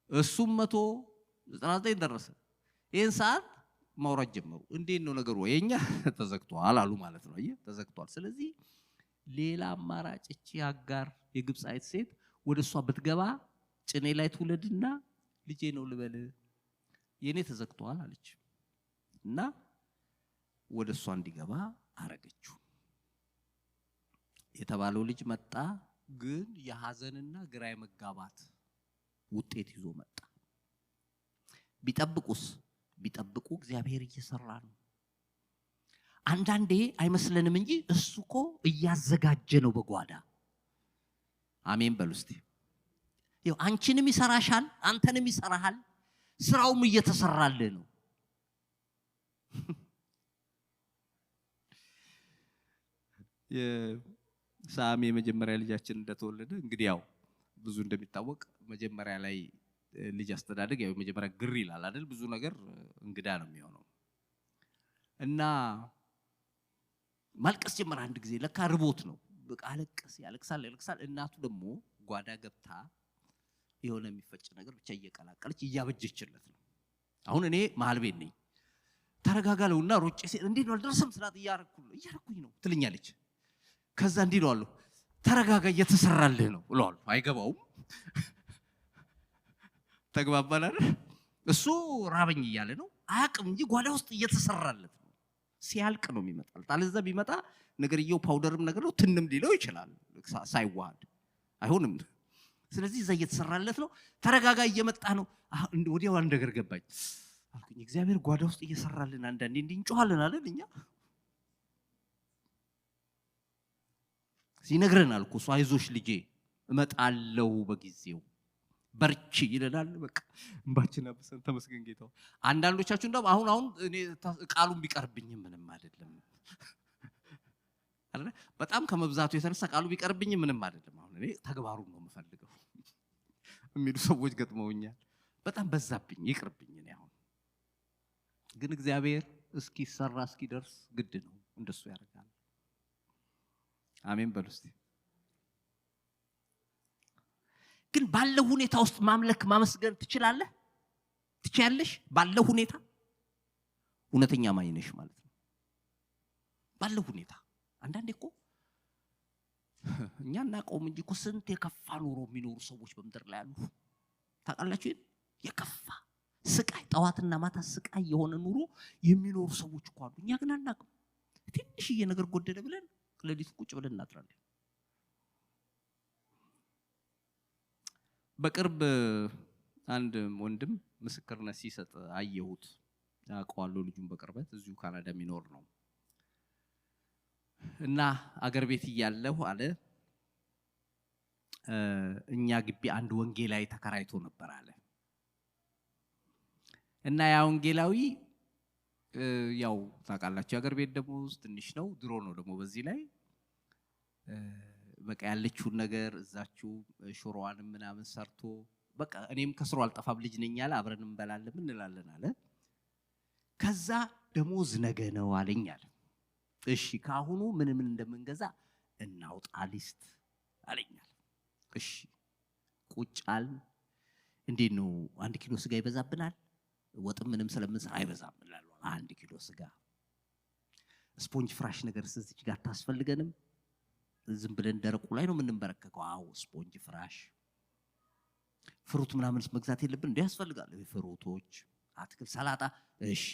እሱም 199 ደረሰ። ይህን ሰዓት ማውራት ጀመሩ። እንዴት ነው ነገሩ? የኛ ተዘግቷል አሉ ማለት ነው። አየህ ተዘግቷል። ስለዚህ ሌላ አማራጭ እቺ አጋር የግብፃዊት ሴት ወደ እሷ ብትገባ ጭኔ ላይ ትውለድና ልጄ ነው ልበል የኔ ተዘግቷል አለች እና ወደ እሷ እንዲገባ አረገችው። የተባለው ልጅ መጣ፣ ግን የሐዘንና ግራ የመጋባት ውጤት ይዞ መጣ። ቢጠብቁ እግዚአብሔር እየሰራ ነው። አንዳንዴ አይመስለንም እንጂ እሱ እኮ እያዘጋጀ ነው በጓዳ። አሜን በሉ እስቲ። ይኸው አንቺንም ይሰራሻል፣ አንተንም ይሰራሃል። ስራውም እየተሰራልህ ነው። የሳሚ የመጀመሪያ ልጃችን እንደተወለደ እንግዲህ ያው ብዙ እንደሚታወቅ መጀመሪያ ላይ ልጅ አስተዳደግ ያው መጀመሪያ ግር ይላል አይደል? ብዙ ነገር እንግዳ ነው የሚሆነው እና ማልቀስ ጀመረ። አንድ ጊዜ ለካ ርቦት ነው። በቃ ያለቅሳል። እናቱ ደግሞ ጓዳ ገብታ የሆነ የሚፈጭ ነገር ብቻ እየቀላቀለች እያበጀችለት ነው። አሁን እኔ መሀል ቤት ነኝ። ተረጋጋለውና ሮጬ እንዴት ነው አልደረሰም ስላት እያረኩኝ ነው ትልኛለች። ከዛ እንዲህ እለዋለሁ፣ ተረጋጋ እየተሰራልህ ነው እለዋለሁ። አይገባውም። ተግባባን አይደል? እሱ ራበኝ እያለ ነው አያውቅም እንጂ ጓዳ ውስጥ እየተሰራለት ነው። ሲያልቅ ነው የሚመጣል። ታለዛ ቢመጣ ነገርየው ፓውደርም ነገር ነው ትንም ሊለው ይችላል ሳይዋሃድ አይሆንም። ስለዚህ እዛ እየተሰራለት ነው። ተረጋጋ እየመጣ ነው። ወዲያው አንድ ነገር ገባኝ አልኩኝ። እግዚአብሔር ጓዳ ውስጥ እየሰራልን አንዳንዴ እንዲህ እንጮሃለን አይደል እኛ። ሲነግረናል እኮ እሱ አይዞሽ ልጄ እመጣለሁ በጊዜው በርቺ ይለናል። በቃ እንባችን አብሰን ተመስገን ጌታው። አንዳንዶቻችሁ እንደውም አሁን እኔ ቃሉን ቢቀርብኝ ምንም አይደለም አይደል? በጣም ከመብዛቱ የተነሳ ቃሉ ቢቀርብኝ ምንም አይደለም፣ አሁን እኔ ተግባሩን ነው የምፈልገው የሚሉ ሰዎች ገጥመውኛል። በጣም በዛብኝ ይቅርብኝ። እኔ አሁን ግን እግዚአብሔር እስኪሰራ እስኪደርስ ግድ ነው እንደሱ ያደርጋል። አሜን በሉ እስቲ። ግን ባለው ሁኔታ ውስጥ ማምለክ ማመስገን ትችላለህ? ትችያለሽ? ባለው ሁኔታ እውነተኛ ማኝ ነሽ ማለት ነው። ባለው ሁኔታ አንዳንዴ እኮ እኛ እናውቀውም እንጂ እኮ ስንት የከፋ ኑሮ የሚኖሩ ሰዎች በምድር ላይ አሉ። ታውቃላችሁ? የከፋ ስቃይ፣ ጠዋትና ማታ ስቃይ የሆነ ኑሮ የሚኖሩ ሰዎች እኮ አሉ። እኛ ግን አናውቅም። ትንሽዬ ነገር ጎደለ ብለን ለሊት ቁጭ ብለን እናድራለን። በቅርብ አንድ ወንድም ምስክርነት ሲሰጥ አየሁት። አውቀዋለሁ ልጁን በቅርበት እዚሁ ካናዳ የሚኖር ነው። እና አገር ቤት እያለሁ አለ እኛ ግቢ አንድ ወንጌላዊ ተከራይቶ ነበር አለ። እና ያ ወንጌላዊ ያው ታውቃላችሁ አገር ቤት ደግሞ ትንሽ ነው፣ ድሮ ነው ደግሞ በዚህ ላይ በቃ ያለችውን ነገር እዛችሁ ሽሮዋንም ምናምን ሰርቶ በቃ እኔም ከስሩ አልጠፋም ልጅ ነኝ አለ። አብረን እንበላለን እንላለን አለ። ከዛ ደሞዝ ነገ ነው አለኝ አለ። እሺ ካሁኑ ምን እንደምንገዛ እናውጣ ሊስት አለኝ አለ። እሺ ቁጫል እንዴት ነው 1 ኪሎ ስጋ ይበዛብናል፣ ወጥ ምንም ስለምንሰራ አይበዛም እንላለን። 1 ኪሎ ስጋ፣ ስፖንጅ ፍራሽ ነገር እዚች ጋር ታስፈልገንም፣ ዝም ብለን ደረቁ ላይ ነው የምንበረከከው። አዎ ስፖንጅ ፍራሽ፣ ፍሩት ምናምን መግዛት የለብን እንዴ? ያስፈልጋል። ፍሩቶች፣ አትክልት፣ ሰላጣ። እሺ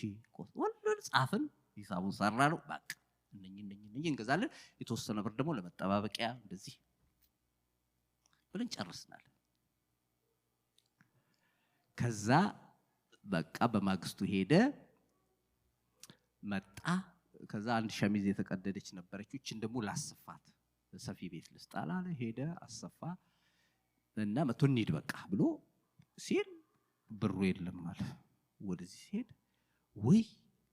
ወልል ጻፍን፣ ሂሳቡን ሰራ ነው በቃ እነኝ እንገዛለን። የተወሰነ ብር ደግሞ ለመጠባበቂያ እንደዚህ ብለን ጨርስናል። ከዛ በቃ በማግስቱ ሄደ መጣ። ከዛ አንድ ሸሚዝ የተቀደደች ነበረች፣ እቺን ደግሞ ላስፋት ሰፊ ቤት ልስጣል አለ። ሄደ አሰፋ እና መቶ እንሂድ በቃ ብሎ ሲል ብሩ የለም አለ። ወደዚህ ሲሄድ ወይ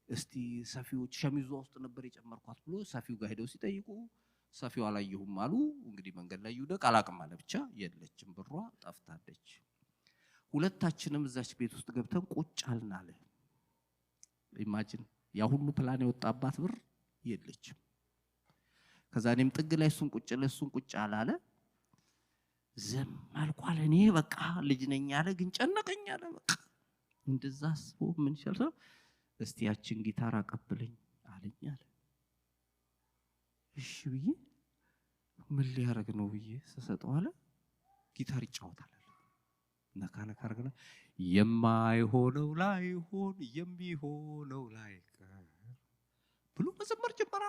እስቲ ሰፊዎች ሸሚዟ ውስጥ ነበር የጨመርኳት ብሎ ሰፊው ጋር ሄደው ሲጠይቁ ሰፊው አላየሁም አሉ። እንግዲህ መንገድ ላይ ይውደቅ አላቅም አለ። ብቻ የለችም፣ ብሯ ጠፍታለች። ሁለታችንም እዛች ቤት ውስጥ ገብተን ቁጭ አልን አለ። ኢማጂን ያ ሁሉ ፕላን የወጣባት ብር የለችም። ከዛ እኔም ጥግ ላይ እሱን ቁጭ አላለ። ዝም አልኩ አለ። እኔ በቃ ልጅ ነኝ አለ፣ ግን ጨነቀኝ አለ። በቃ እንደዛ አስቦ ምን ይችላል እስቲ ያችን ጊታር አቀብለኝ አለኝ አለ። እሺ ብዬ ምን ሊያረግ ነው ብዬ ሰሰጠው አለ። ጊታር ይጫወታል አለ። ነካ አርገና የማይሆነው ላይሆን የሚሆነው ላይቀር ብሎ መዘመር ጀመረ።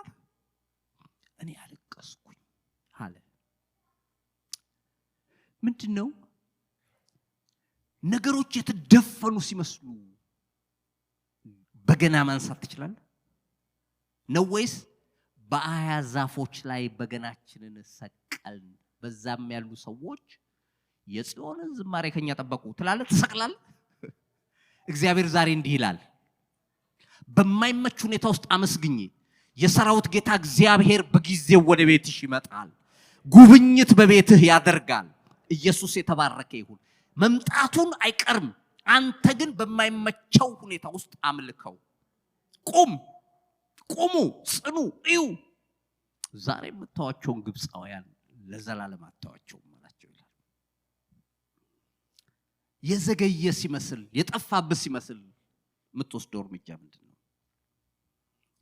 እኔ አለቀስኩኝ አለ። ምንድነው ነገሮች የተደፈኑ ሲመስሉ በገና ማንሳት ትችላለህ ነው ወይስ በአያ ዛፎች ላይ በገናችንን ሰቀልን? በዛም ያሉ ሰዎች የጽዮንን ዝማሬ ከኛ ጠበቁ ትላለህ፣ ትሰቅላለህ። እግዚአብሔር ዛሬ እንዲህ ይላል፣ በማይመች ሁኔታ ውስጥ አመስግኝ። የሰራዊት ጌታ እግዚአብሔር በጊዜው ወደ ቤትሽ ይመጣል፣ ጉብኝት በቤትህ ያደርጋል። ኢየሱስ የተባረከ ይሁን። መምጣቱን አይቀርም። አንተ ግን በማይመቸው ሁኔታ ውስጥ አምልከው። ቁሙ፣ ጽኑ፣ እዩ። ዛሬ የምታዋቸውን ግብፃውያን ለዘላለም አታዋቸውም አላቸው ይላል። የዘገየ ሲመስል የጠፋብህ ሲመስል የምትወስደው እርምጃ ምንድን ነው?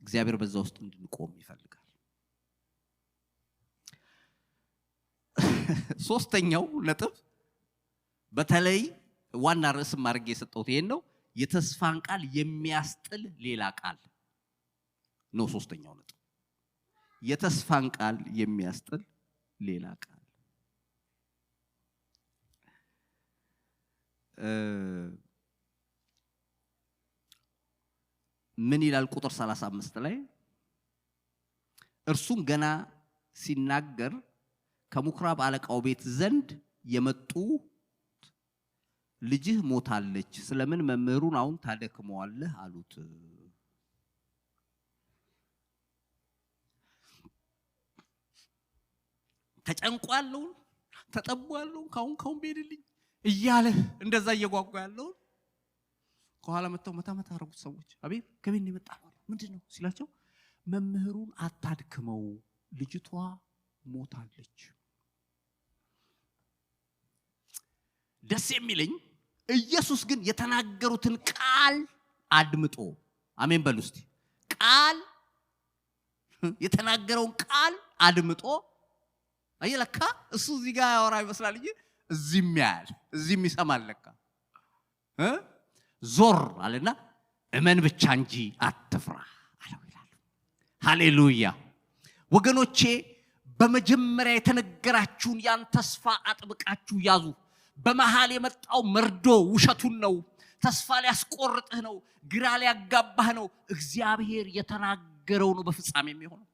እግዚአብሔር በዛ ውስጥ እንድንቆም ይፈልጋል። ሶስተኛው ነጥብ በተለይ ዋና ርዕስ ማድረግ የሰጠሁት ይሄን ነው። የተስፋን ቃል የሚያስጥል ሌላ ቃል ነው። ሶስተኛው ነጥብ የተስፋን ቃል የሚያስጥል ሌላ ቃል። ምን ይላል? ቁጥር 35 ላይ እርሱም ገና ሲናገር ከምኩራብ አለቃው ቤት ዘንድ የመጡ ልጅህ ሞታለች ስለምን መምህሩን አሁን ታደክመዋለህ አሉት። ተጨንቋለሁ ተጠቧለሁ ካሁን ቤድልኝ እያለ እንደዛ እየጓጓ ያለው ከኋላ መጣው መታ አረጉት ሰዎች። አቤት ከቤት ነው የመጣው ምንድነው ሲላቸው መምህሩን አታድክመው ልጅቷ ሞታለች። ደስ የሚለኝ ኢየሱስ ግን የተናገሩትን ቃል አድምጦ አሜን በሉ እስቲ። ቃል የተናገረውን ቃል አድምጦ አየለካ እሱ እዚህ ጋር ያወራ ይመስላል እንጂ እዚህም ያያል እዚህም ይሰማል ለካ ዞር አለና እመን ብቻ እንጂ አትፍራ አለው ይላል። ሃሌሉያ ወገኖቼ በመጀመሪያ የተነገራችሁን ያን ተስፋ አጥብቃችሁ ያዙ። በመሃል የመጣው መርዶ ውሸቱን ነው። ተስፋ ሊያስቆርጥህ ነው። ግራ ሊያጋባህ ነው። እግዚአብሔር የተናገረው ነው በፍጻሜ የሚሆነው።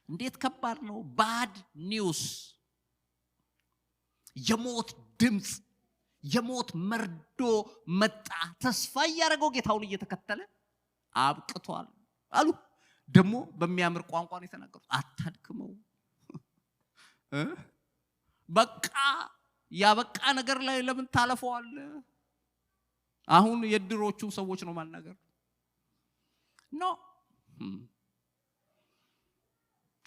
እንዴት ከባድ ነው! ባድ ኒውስ፣ የሞት ድምጽ፣ የሞት መርዶ መጣ። ተስፋ ያደረገው ጌታውን እየተከተለ አብቅቷል አሉ። ደግሞ በሚያምር ቋንቋ ነው የተናገሩት። አታድክመው በቃ ያበቃ ነገር ላይ ለምን ታለፈዋል? አሁን የድሮቹ ሰዎች ነው ማናገር ነው።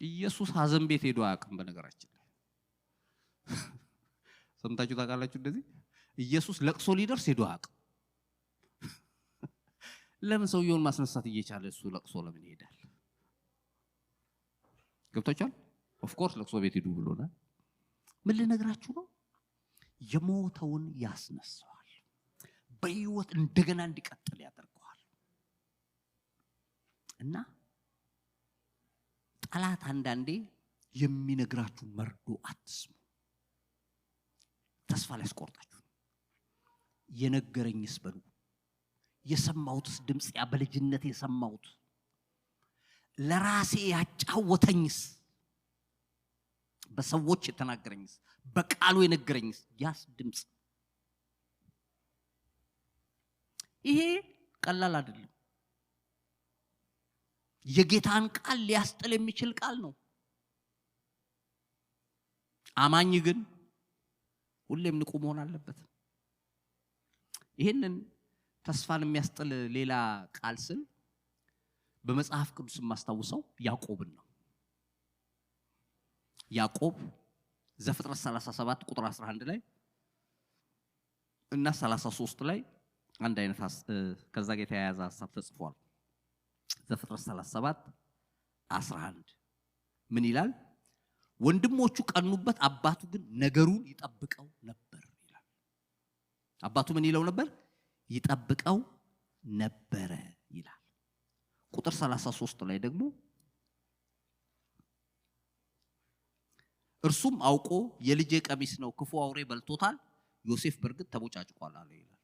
ኢየሱስ ሐዘን ቤት ሄዶ አያውቅም። በነገራችን ላይ ሰምታችሁ ታውቃላችሁ? እንደዚህ ኢየሱስ ለቅሶ ሊደርስ ሄዶ አያውቅም። ለምን ሰውየውን ማስነሳት እየቻለ እሱ ለቅሶ ለምን ይሄዳል? ገብታችኋል? ኦፍ ኮርስ ለቅሶ ቤት ሄዱ ብሎናል። ምን ልነግራችሁ ነው? የሞተውን ያስነሳዋል። በህይወት እንደገና እንዲቀጥል ያደርገዋል። እና ጠላት አንዳንዴ የሚነግራችሁ መርዶ አትስሙ። ተስፋ ሊያስቆርጣችሁ የነገረኝስ በሉ። የሰማሁትስ ድምጽ ያ በልጅነት የሰማሁት ለራሴ ያጫወተኝስ በሰዎች የተናገረኝስ በቃሉ የነገረኝስ ያስ ድምጽ ይሄ ቀላል አይደለም። የጌታን ቃል ሊያስጥል የሚችል ቃል ነው። አማኝ ግን ሁሌም ንቁ መሆን አለበት። ይሄንን ተስፋን የሚያስጥል ሌላ ቃል ስል በመጽሐፍ ቅዱስ የማስታውሰው ያዕቆብን ነው። ያዕቆብ ዘፍጥረት 37 ቁጥር 11 ላይ እና 33 ላይ አንድ አይነት ከዛ ጋር የተያያዘ ሐሳብ ተጽፏል። ዘፍጥረት 37 11 ምን ይላል? ወንድሞቹ ቀኑበት፣ አባቱ ግን ነገሩን ይጠብቀው ነበር ይላል። አባቱ ምን ይለው ነበር? ይጠብቀው ነበር ይላል። ቁጥር 33 ላይ ደግሞ እርሱም አውቆ የልጄ ቀሚስ ነው፣ ክፉ አውሬ በልቶታል፣ ዮሴፍ በርግጥ ተቦጫጭቋል አለ ይላል።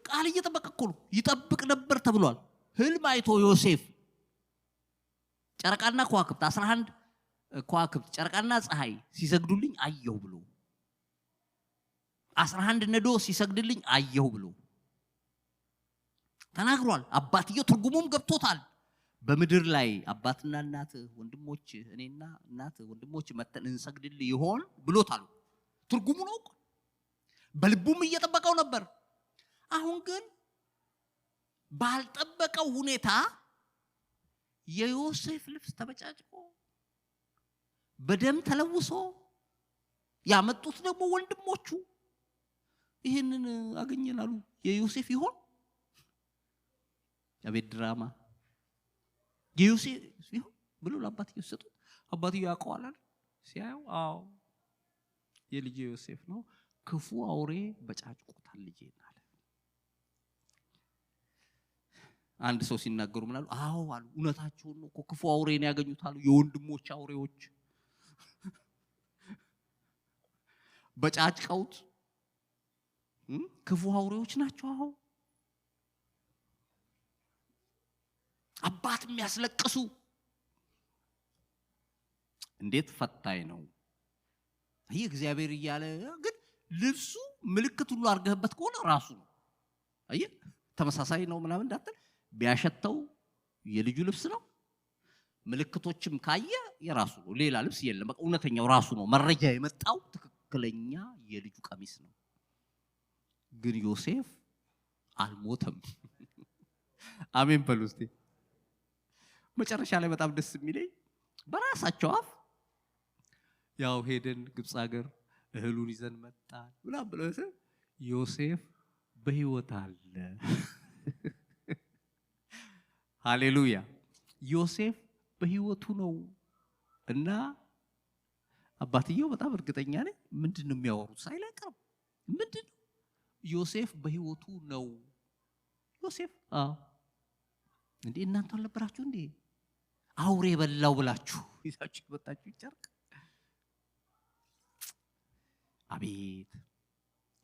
ቃል እየጠበቀ እኮ ነው። ይጠብቅ ነበር ተብሏል። ህልም አይቶ ዮሴፍ ጨረቃና ከዋክብት 11 ከዋክብት ጨረቃና ፀሐይ ሲሰግዱልኝ አየሁ ብሎ 11 ነዶ ሲሰግድልኝ አየሁ ብሎ ተናግሯል። አባትየው ትርጉሙም ገብቶታል። በምድር ላይ አባትና እናት ወንድሞች እኔና እናት ወንድሞች መተን እንሰግድልህ ይሆን ብሎታል። ትርጉሙ ነው። በልቡም እየጠበቀው ነበር። አሁን ግን ባልጠበቀው ሁኔታ የዮሴፍ ልብስ ተበጫጭቆ በደም ተለውሶ ያመጡት ደግሞ ወንድሞቹ ይሄንን አገኘናሉ። የዮሴፍ ይሆን? አቤት ድራማ! የዮሴፍ ይሆን ብሎ ለአባትየው ሰጡት። አባትየው ያውቀዋል አይደል? ሲያየው አዎ የልጄ ዮሴፍ ነው፣ ክፉ አውሬ በጫጭቆታል ልጄን አለ። አንድ ሰው ሲናገሩ ምን አሉ? አዎ አሉ፣ እውነታቸውን ነው እኮ ክፉ አውሬን ያገኙት አሉ። የወንድሞች አውሬዎች በጫጭቀውት ክፉ አውሬዎች ናቸው። አዎ አባት የሚያስለቅሱ እንዴት ፈታኝ ነው። ይሄ እግዚአብሔር እያለ ግን ልብሱ ምልክት ሁሉ አርገህበት ከሆነ ራሱ ነው። አየ ተመሳሳይ ነው ምናምን እንዳትል ቢያሸተው የልጁ ልብስ ነው። ምልክቶችም ካየ የራሱ ነው። ሌላ ልብስ የለም። በቃ እውነተኛው ራሱ ነው። መረጃ የመጣው ትክክለኛ የልጁ ቀሚስ ነው። ግን ዮሴፍ አልሞተም። አሜን በሉ እስቲ። መጨረሻ ላይ በጣም ደስ የሚለኝ በራሳቸው አፍ ያው ሄደን ግብጽ ሀገር እህሉን ይዘን መጣን ብላ ብለው ዮሴፍ በህይወት አለ። ሃሌሉያ። ዮሴፍ በህይወቱ ነው። እና አባትየው በጣም እርግጠኛ ነኝ ምንድነው የሚያወሩት ሳይለቀም ምንድነው ዮሴፍ በህይወቱ ነው። ዮሴፍ እንዴ እናንተ አልነበራችሁ እንዴ አውሬ በላው ብላችሁ ይዛችሁ ወጣችሁ ጨርቅ? አቤት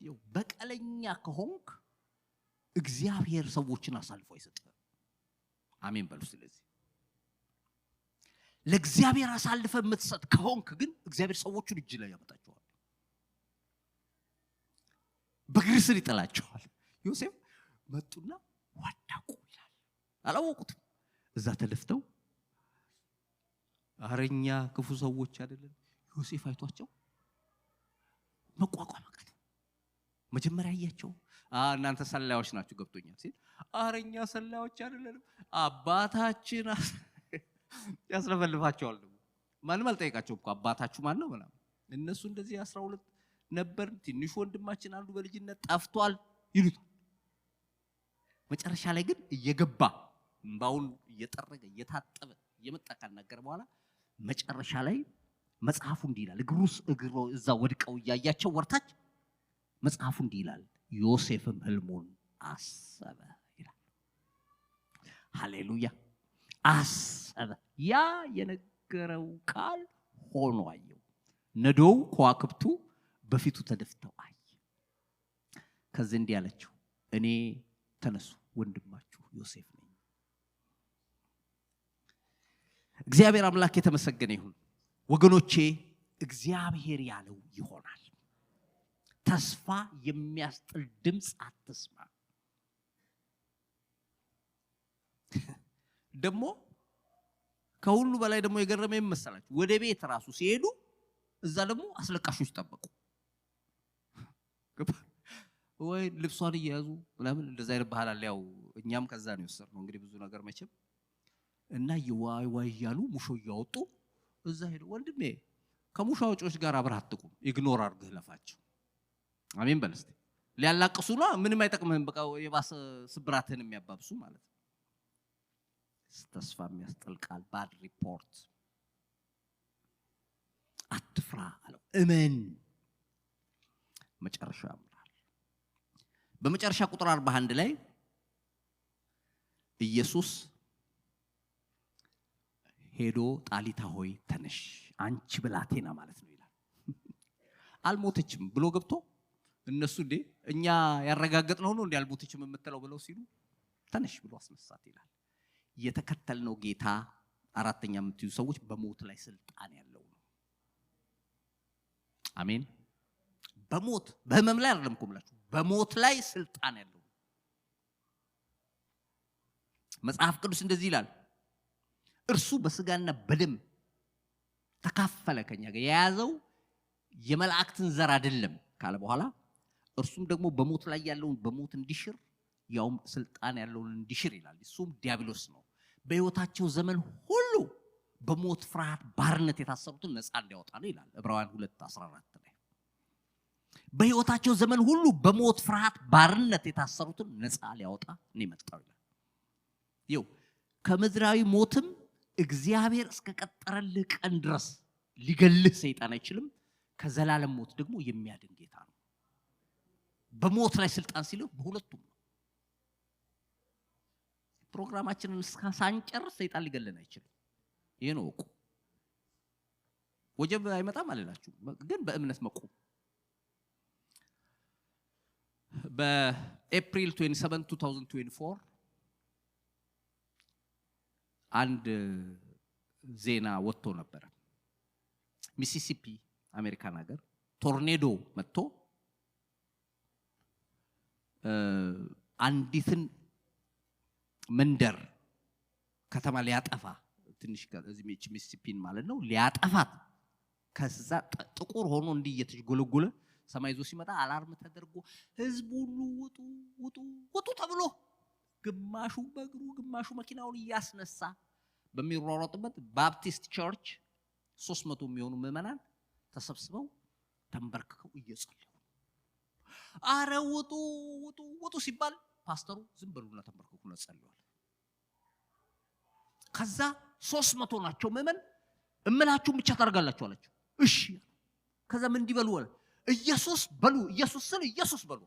ይው በቀለኛ ከሆንክ እግዚአብሔር ሰዎችን አሳልፎ አይሰጥም። አሜን በሉ። ስለዚህ ለእግዚአብሔር አሳልፈ የምትሰጥ ከሆንክ ግን እግዚአብሔር ሰዎችን እጅ ላይ ያመጣቸዋል፣ በእግር ስር ይጥላቸዋል። ዮሴፍ መጡና ወደቁ ይላል። አላወቁትም። እዛ ተለፍተው አረኛ ክፉ ሰዎች አይደለም። ዮሴፍ አይቷቸው መቋቋም አቃተው። መጀመሪያ ያያቸው እናንተ ሰላዮች ናችሁ ገብቶኛል ሲል አረኛ ሰላዮች አይደለም አባታችን ያስለፈልፋቸዋል። ደግሞ ማንም አልጠየቃቸው እኮ አባታችሁ ማን ነው ምናምን። እነሱ እንደዚህ 12 ነበር። ትንሽ ወንድማችን አንዱ በልጅነት ጠፍቷል ይሉት። መጨረሻ ላይ ግን እየገባ እንባውን እየጠረገ እየታጠበ እየመጣ ካናገረ በኋላ መጨረሻ ላይ መጽሐፉ እንዲህ ይላል። እግሩ እዛ ወድቀው ያያቸው ወርታች መጽሐፉ እንዲህ ይላል ዮሴፍም ህልሙን አሰበ ይላል። ሃሌሉያ። አሰበ። ያ የነገረው ቃል ሆኖ አየው። ነዶው ከዋክብቱ በፊቱ ተደፍተው አየ። ከዚህ እንዲህ አለችው እኔ ተነሱ ወንድማችሁ ዮሴፍ ነኝ። እግዚአብሔር አምላክ የተመሰገነ ይሁን። ወገኖቼ እግዚአብሔር ያለው ይሆናል። ተስፋ የሚያስጥል ድምጽ አትስማ። ደግሞ ከሁሉ በላይ ደግሞ የገረመኝ መሰላችሁ ወደ ቤት ራሱ ሲሄዱ እዛ ደግሞ አስለቃሾች ጠበቁ። ወይ ልብሷን እያያዙ ምናምን እንደዛ ይባላል። ያው እኛም ከዛ ነው የወሰድነው እንግዲህ ብዙ ነገር መቼም እና ይዋይ ያሉ ሙሾ ያወጡ እዛ ሄዱ። ወንድሜ ከሙሾ አውጪዎች ጋር አብረህ አትቁም፣ ኢግኖር አድርገህ ለፋቸው። አሜን በል እስቲ። ሊያላቅሱ ነው ምንም አይጠቅምህም። በቃ የባሰ ስብራትህን የሚያባብሱ ማለት ነው። ተስፋ የሚያስጥል ቃል ባድ ሪፖርት። አትፍራ አለው፣ እመን መጨረሻ ያምራል። በመጨረሻ ቁጥር 41 ላይ ኢየሱስ ሄዶ ጣሊታ ሆይ ተነሽ አንቺ ብላቴና ማለት ነው ይላል። አልሞተችም ብሎ ገብቶ እነሱ እንዴ እኛ ያረጋግጥነው ነው እንዴ አልሞተችም የምትለው ብለው ሲሉ ተነሽ ብሎ አስነሳት ይላል። የተከተልነው ጌታ አራተኛ የምትዩ ሰዎች በሞት ላይ ስልጣን ያለው ነው። አሜን። በሞት በህመም ላይ አይደለም ቆምላችሁ፣ በሞት ላይ ስልጣን ያለው መጽሐፍ ቅዱስ እንደዚህ ይላል። እርሱ በስጋና በደም ተካፈለ ከኛ ጋር የያዘው የመላእክትን ዘር አይደለም ካለ በኋላ እርሱም ደግሞ በሞት ላይ ያለውን በሞት እንዲሽር ያውም ስልጣን ያለውን እንዲሽር ይላል። እሱም ዲያብሎስ ነው። በህይወታቸው ዘመን ሁሉ በሞት ፍርሃት ባርነት የታሰሩትን ነፃ እንዲያወጣ ነው ይላል ዕብራውያን 2:14 ላይ። በህይወታቸው ዘመን ሁሉ በሞት ፍርሃት ባርነት የታሰሩትን ነፃ ሊያወጣ ነው የመጣው ይላል። ይው ከምድራዊ ሞትም እግዚአብሔር እስከቀጠረልህ ቀን ድረስ ሊገልህ ሰይጣን አይችልም። ከዘላለም ሞት ደግሞ የሚያድን ጌታ ነው። በሞት ላይ ስልጣን ሲለው በሁለቱም ነው። ፕሮግራማችንን ሳንጨርስ ሰይጣን ሊገለን አይችልም። ይሄ ነው እኮ ወጀብ አይመጣም አለላችሁ፣ ግን በእምነት መቆም። በኤፕሪል 27 2024 አንድ ዜና ወጥቶ ነበር ሚሲሲፒ አሜሪካን ሀገር ቶርኔዶ መጥቶ አንዲትን መንደር ከተማ ሊያጠፋ ትንሽ ከዚህ ሚሲሲፒን ማለት ነው ሊያጠፋት ከዛ ጥቁር ሆኖ እንዲህ እየተጎለጎለ ሰማይ ይዞ ሲመጣ አላርም ተደርጎ ህዝቡ ሁሉ ውጡ ተብሎ ግማሹ በእግሩ ግማሹ መኪናውን ያስነሳ በሚሯሯጥበት ባፕቲስት ቸርች 300 የሚሆኑ ምዕመናን ተሰብስበው ተንበርክከው እየጸለዩ አረ ውጡ ሲባል ፓስተሩ ዝም ብሎና ተንበርክከው ጸልየዋል። ከዛ 300 ናቸው ምዕመን እምላችሁ ብቻ ታርጋላችሁ አላችሁ። እሺ ከዛ ምን እንዲበሉ አለ ኢየሱስ በሉ ኢየሱስ ስለ ኢየሱስ በሉ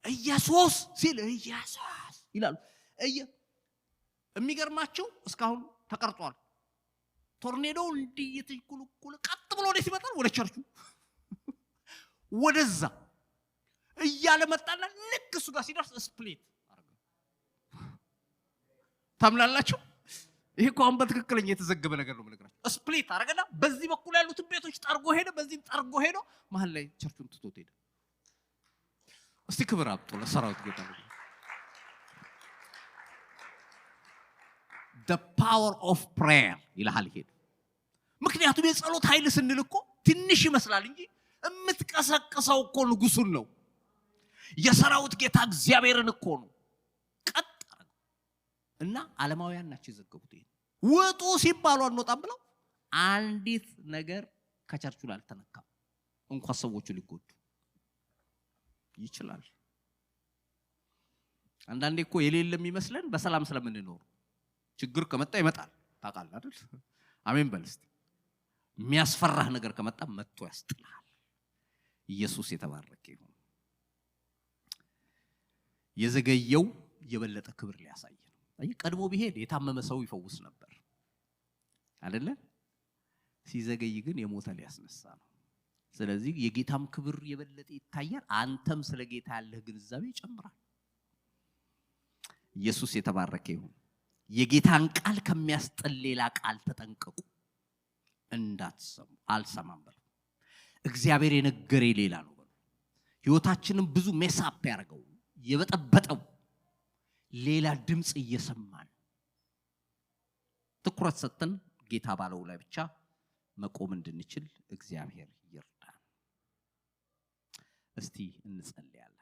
ኢየሱስ ሲል ኢየሱስ ይላሉ። የሚገርማቸው እስካሁን ተቀርጧል። ቶርኔዶ እንዲህ የተኩልኩል ቀጥ ብሎ ወደ ሲመጣ ወደ ቸርቹ ወደዛ እያለ መጣና ልክ እሱ ጋር ሲደርስ ስፕሊት አረገ። ታምላላችሁ? ይሄ ቆም በትክክለኛ የተዘገበ ነገር ነው ማለት ስፕሊት አረገና በዚህ በኩል ያሉት ቤቶች ጠርጎ ሄደ፣ በዚህ ጠርጎ ሄዶ መሃል ላይ ቸርቹን ትቶት ሄደ። እስቲ ክብር አብጡ ለሰራዊት ጌታ ነው። the power of prayer ይላል ይሄ። ምክንያቱም የጸሎት ኃይል ስንል እኮ ትንሽ ይመስላል እንጂ እምትቀሰቅሰው እኮ ንጉሱን ነው። የሰራዊት ጌታ እግዚአብሔርን እኮ ነው። ቀጥ እና ዓለማውያን ናቸው የዘገቡት ይሄ። ውጡ ሲባሉ አንወጣም ብለው አንዲት ነገር ከቸርቹ ላይ አልተነካም። እንኳን ሰዎቹ ሊጎዱ ይችላል። አንዳንዴ እኮ የሌለ የሚመስለን በሰላም ስለምንኖር ችግር ከመጣ ይመጣል። ታውቃለህ አይደል? አሜን በል እስቲ። የሚያስፈራህ ነገር ከመጣ መጥቶ ያስጥላል። ኢየሱስ የተባረከ ይሁን። የዘገየው የበለጠ ክብር ሊያሳይ ነው። አይ ቀድሞ ቢሄድ የታመመ ሰው ይፈውስ ነበር አይደለ? ሲዘገይ ግን የሞተ ሊያስነሳ ነው። ስለዚህ የጌታም ክብር የበለጠ ይታያል። አንተም ስለ ጌታ ያለህ ግንዛቤ ይጨምራል። ኢየሱስ የተባረከ ይሁን። የጌታን ቃል ከሚያስጠል ሌላ ቃል ተጠንቀቁ እንዳትሰሙ። አልሰማም በሉ። እግዚአብሔር የነገረኝ ሌላ ነው በሉ። ህይወታችንን ብዙ ሜሳፕ ያደርገው የበጠበጠው ሌላ ድምጽ እየሰማን ትኩረት ሰጥተን ጌታ ባለው ላይ ብቻ መቆም እንድንችል እግዚአብሔር ይርዳን። እስቲ እንጸልያለን።